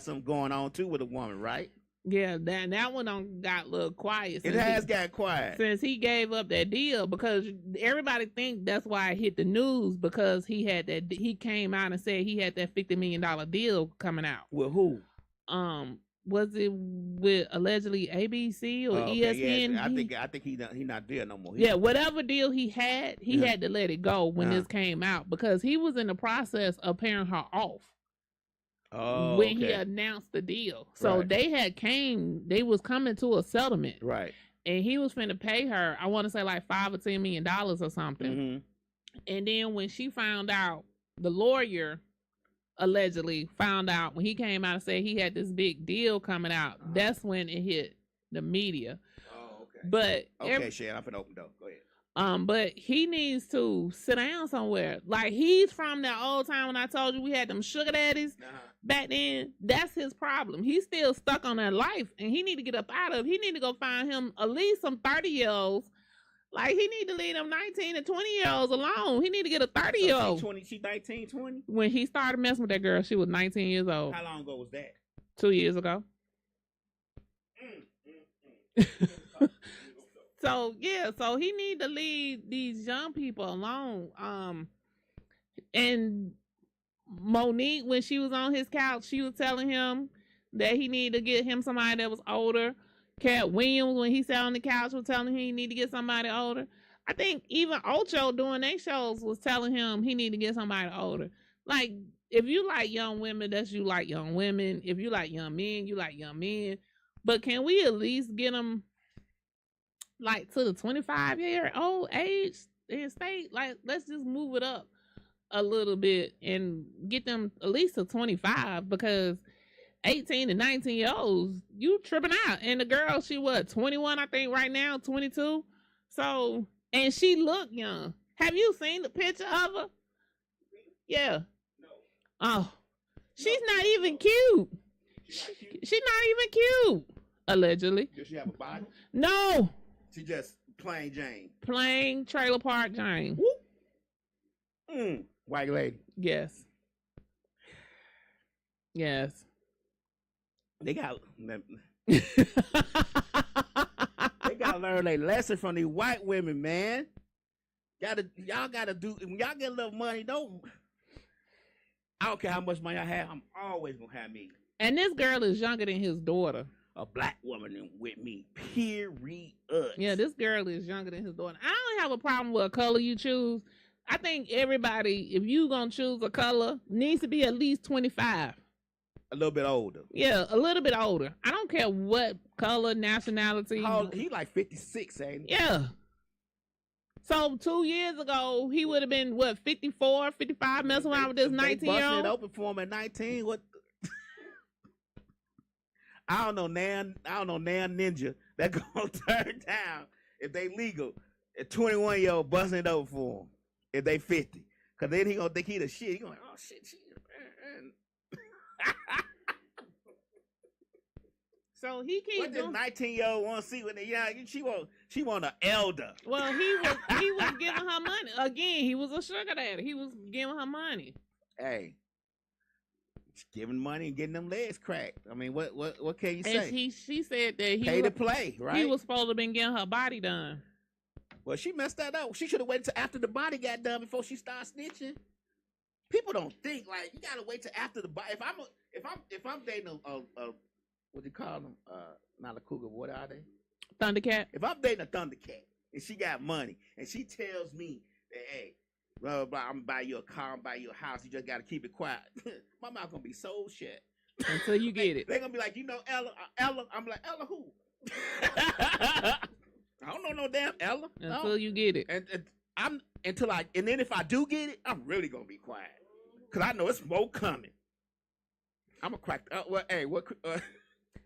something going on too with a woman, right? Yeah, that one got a little quiet. It has got quiet since he gave up that deal because everybody think that's why it hit the news because he had that. He came out and said he had that $50 million deal coming out. With who? Was it with allegedly ABC or ESPN? Yeah. I think he not there no more. Whatever deal he had to let it go when this came out because he was in the process of paying her off. Oh, when he announced the deal. So they was coming to a settlement. Right. And he was finna pay her, I want to say like $5 or $10 million or something. Mm-hmm. And then when she found out, the lawyer allegedly found out when he came out and said he had this big deal coming out, that's when it hit the media. Oh, okay. But Shay, I'm finna open the door. Go ahead. But he needs to sit down somewhere. Like he's from that old time when I told you we had them sugar daddies back then. That's his problem. He's still stuck on that life, and he need to get up out of. He need to go find him at least some 30-year-olds. Like he need to leave them 19 and 20-year-olds alone. He need to get a 30-year-old. She 19, 20. When he started messing with that girl, she was 19 years old. How long ago was that? 2 years ago. So he need to leave these young people alone. And Monique, when she was on his couch, she was telling him that he needed to get him somebody that was older. Cat Williams, when he sat on the couch, was telling him he need to get somebody older. I think even Ocho doing their shows was telling him he need to get somebody older. Like, if you like young women, that's you like young women. If you like young men, you like young men. But can we at least get them like to the 25-year-old age and state? Like, let's just move it up a little bit and get them at least to 25 because 18 and 19-year-olds, you tripping out. And the girl, she 21, I think right now, 22. So, and she look young. Have you seen the picture of her? Yeah. No. Oh, she's not even cute. She's not even cute. Allegedly. Does she have a body? No. She just plain Jane. Plain trailer park Jane. White lady. Yes. Yes. They got learn a lesson from these white women, man. Y'all gotta do when y'all get a little money, I don't care how much money I have, I'm always gonna have me. And this girl is younger than his daughter. A black woman with me, period. Yeah, this girl is younger than his daughter. I don't have a problem with a color you choose. I think everybody, if you gonna choose a color, needs to be at least 25. A little bit older. Yeah, a little bit older. I don't care what color, nationality. He like 56, ain't he? Yeah. So 2 years ago, he would have been, what, 54, 55, messing around with this 19-year-old? They busted it open for him at 19. What? I don't know, Nan Ninja that gonna turn down if they legal. A 21-year-old busting it over for him if they 50. Because then he gonna think he the shit. He gonna like, oh, shit. So he keeps what this 19-year-old want to see when they young? She want an elder. Well, he was giving her money. Again, he was a sugar daddy. He was giving her money. Hey, giving money and getting them legs cracked. I mean, what can you say? And she said that he pay to play, right? He was supposed to have been getting her body done. Well, she messed that up. She should have waited till after the body got done before she started snitching. People don't think like you gotta wait till after the body. If I'm dating a what do you call them? Not a cougar. What are they? Thundercat. If I'm dating a Thundercat and she got money and she tells me that, hey, blah, blah, blah, I'm gonna buy you a car, I'm gonna buy you a house, you just gotta keep it quiet. My mouth gonna be so shut. Until you get it. They're gonna be like, you know, Ella. I'm like, Ella who? I don't know no damn Ella. Until you get it. And then if I do get it, I'm really gonna be quiet. Cause I know it's more coming. I'm gonna crack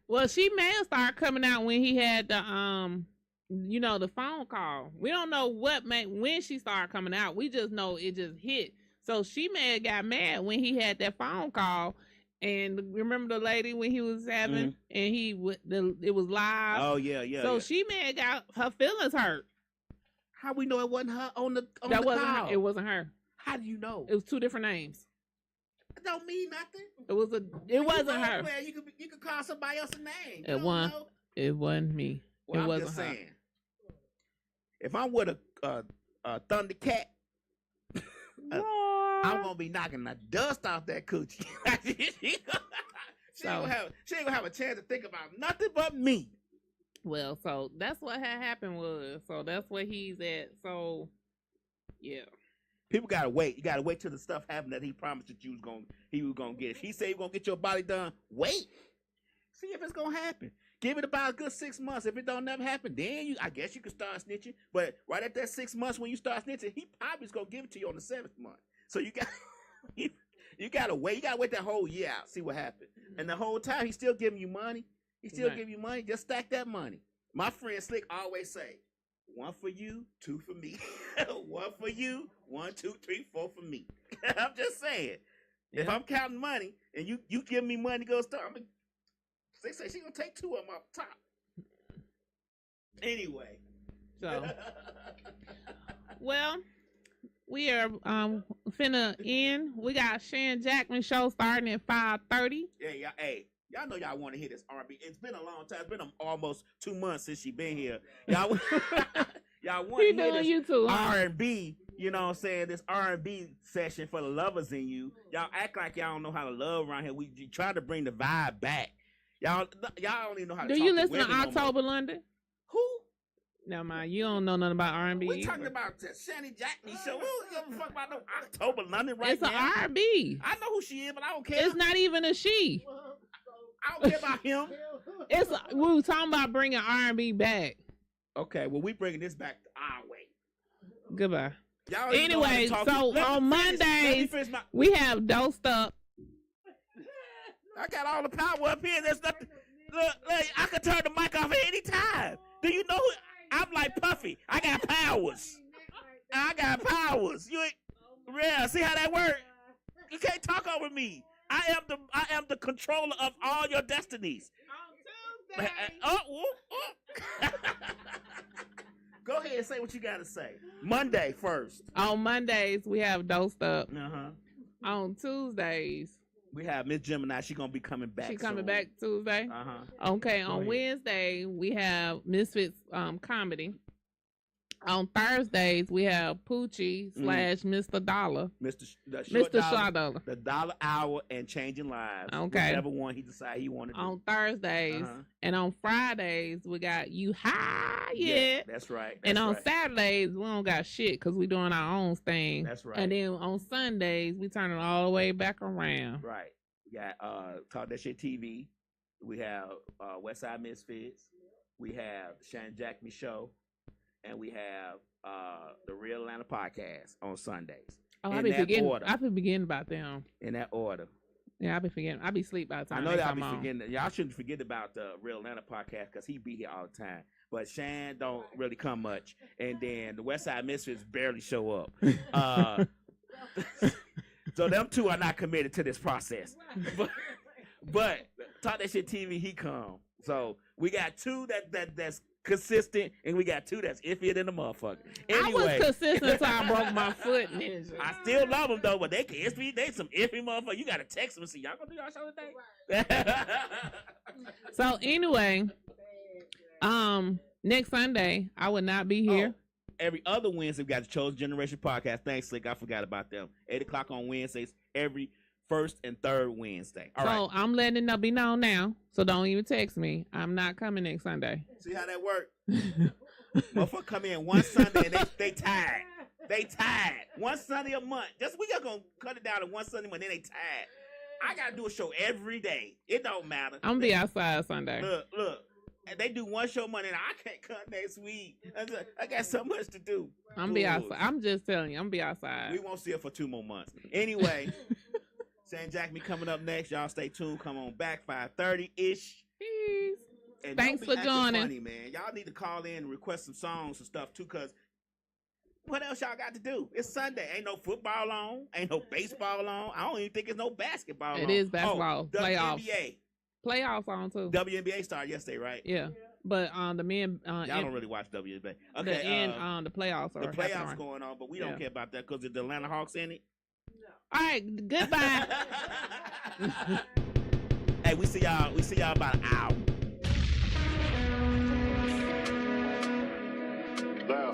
Well, she may have started coming out when he had the the phone call. We don't know when she started coming out. We just know it just hit. So she may have got mad when he had that phone call. And remember the lady when he was having and it was live. Oh yeah. So she may have got her feelings hurt. How we know it wasn't her on the wasn't call? her. It wasn't her. How do you know? It was two different names. It don't mean nothing. It wasn't her. You could call somebody else a name. It wasn't me. Well, it wasn't just her. saying. If I'm with a Thundercat, I'm gonna be knocking the dust off that coochie. she ain't gonna have a chance to think about nothing but me. Well, so that's what had happened was. So that's where he's at. So, yeah. People gotta wait. You gotta wait till the stuff happened that he promised that he was gonna get. If he said he was gonna get your body done, wait. See if it's gonna happen. Give it about a good 6 months. If it don't never happen, then I guess you can start snitching. But right at that 6 months when you start snitching, he probably is gonna give it to you on the 7th month. So you got you gotta wait. You gotta wait that whole year out, see what happens. And the whole time he's still giving you money. He still give you money. Just stack that money. My friend Slick always say, 1 for you, 2 for me. 1 for you, 1, 2, 3, 4 for me. I'm just saying. Yeah. If I'm counting money and you give me money to go start, they say she's gonna take 2 of them off the top. Anyway. So well, we are finna end. We got Shan Jackman show starting at 5:30. Yeah, hey. Y'all know y'all want to hear this R&B. It's been a long time. It's been almost 2 months since she been here. Y'all want to hear this R&B, you know what I'm saying? This R&B session for the lovers in you. Y'all act like y'all don't know how to love around here. We try to bring the vibe back. Y'all don't even know how to talk to women. Do you listen to October London? Who? Never mind. You don't know nothing about R&B. We talking about the Shanny Jackney show. We don't give a fuck about no October London right now. It's an R&B. I know who she is, but I don't care. It's not even a she. I don't care about him. We were talking about bringing R&B back. Okay, well, we bringing this back our way. Goodbye. Anyway, so on Mondays, we have Dosed Up. I got all the power up here. There's nothing. Look, I can turn the mic off at any time. Do you know? I'm like Puffy. I got powers. You ain't real. See how that works? You can't talk over me. I am the controller of all your destinies. On Tuesday. Go ahead and say what you gotta say. Monday first. On Mondays we have Dosed Up. Uh-huh. On Tuesdays we have Miss Gemini. She's gonna be coming back. She's coming back Tuesday. Uh-huh. Okay. On Wednesday we have MisFits comedy. On Thursdays, we have Poochie / Mr. Dollar. Mr. Short Dollar. The Dollar Hour and Changing Lives. Okay. Whichever one he decides he wanted to do. On Thursdays. And on Fridays, we got You High Yet. That's right. And on Saturdays, we don't got shit because we doing our own thing. That's right. And then on Sundays, we turn it all the way back around. Right. got Talk That Shit TV. We have WestSide MisFits. We have Shan Jackman Show. And we have the Real Atlanta Podcast on Sundays. Oh, I be forgetting. I be forgetting about them. In that order. Yeah, I be forgetting. I be asleep by the time. I know y'all be forgetting. Y'all shouldn't forget about the Real Atlanta Podcast because he be here all the time. But Shan don't really come much, and then the WestSide MisFits barely show up. So them two are not committed to this process. But Talk That Shit TV, he come. So we got two that's consistent, and we got two that's iffy than the motherfucker. Anyway, I was consistent until I broke my foot. I still love them though, but they some iffy motherfucker. You gotta text them and see y'all gonna do y'all show today. So anyway, next Sunday I would not be here. Every other Wednesday we got the Chosen Generation Podcast. Thanks, Slick. I forgot about them. 8:00 on Wednesdays. Every first and third Wednesday. All right. I'm letting it be known now. So don't even text me. I'm not coming next Sunday. See how that work? Motherfucker come in one Sunday and they tired. They tired. One Sunday a month. We just gonna cut it down to one Sunday a month. Then they tired. I gotta do a show every day. It don't matter. I'm gonna be outside Sunday. Look. And they do one show Monday and I can't come next week. I got so much to do. I'm gonna be outside. I'm just telling you, I'm gonna be outside. We won't see her for 2 more months. Anyway. San Jack me coming up next. Y'all stay tuned. Come on back 5:30-ish. Peace. And thanks for joining. Funny, man. Y'all need to call in and request some songs and stuff too, cause what else y'all got to do? It's Sunday. Ain't no football on. Ain't no baseball on. I don't even think it's no basketball on. It is basketball. Playoffs. WNBA. Playoffs on too. WNBA started yesterday, right? Yeah. But the men y'all don't really watch WNBA. Okay. The playoffs are the playoffs going on, but we don't care about that because the Atlanta Hawks in it. All right, goodbye. Hey, we see y'all about an hour. Now,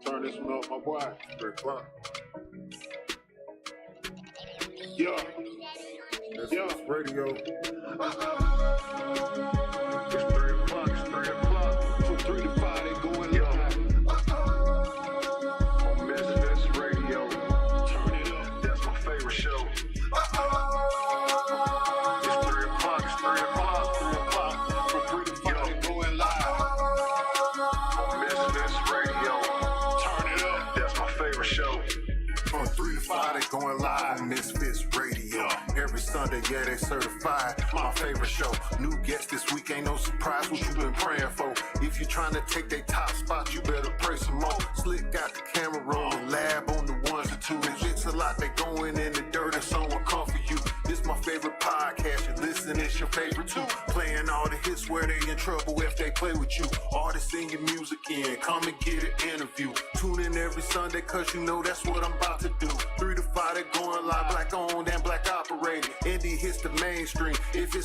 turn this one up, my boy. 3:00. Yeah. That's radio. It's 3:00. It's 3:00. From 3 to 5, they going live. On MisFits Radio. Turn it up. That's my favorite show. It's 3:00. It's 3:00. 3:00. From 3 to 5, they going live. On MisFits Radio. Turn it up. That's my favorite show. From 3 to 5, they going live on MisFits Radio. Every Sunday, yeah, they certified. My favorite show. New guests this week, ain't no surprise what you been praying for. If you trying to take their top spot, you better pray some more. Slick got the camera rolling, lab on the ones and twos. It's a lot, they going in the dirt and someone come for you. This my favorite podcast, you listen, it's your favorite too. Playing all the hits where they in trouble if they play with you. Artists in your music in, come and get an interview. Tune in every Sunday, cause you know that's what I'm about to do. 3 to 5, they going live, black owned and black operated. Indie hits the mainstream. If it's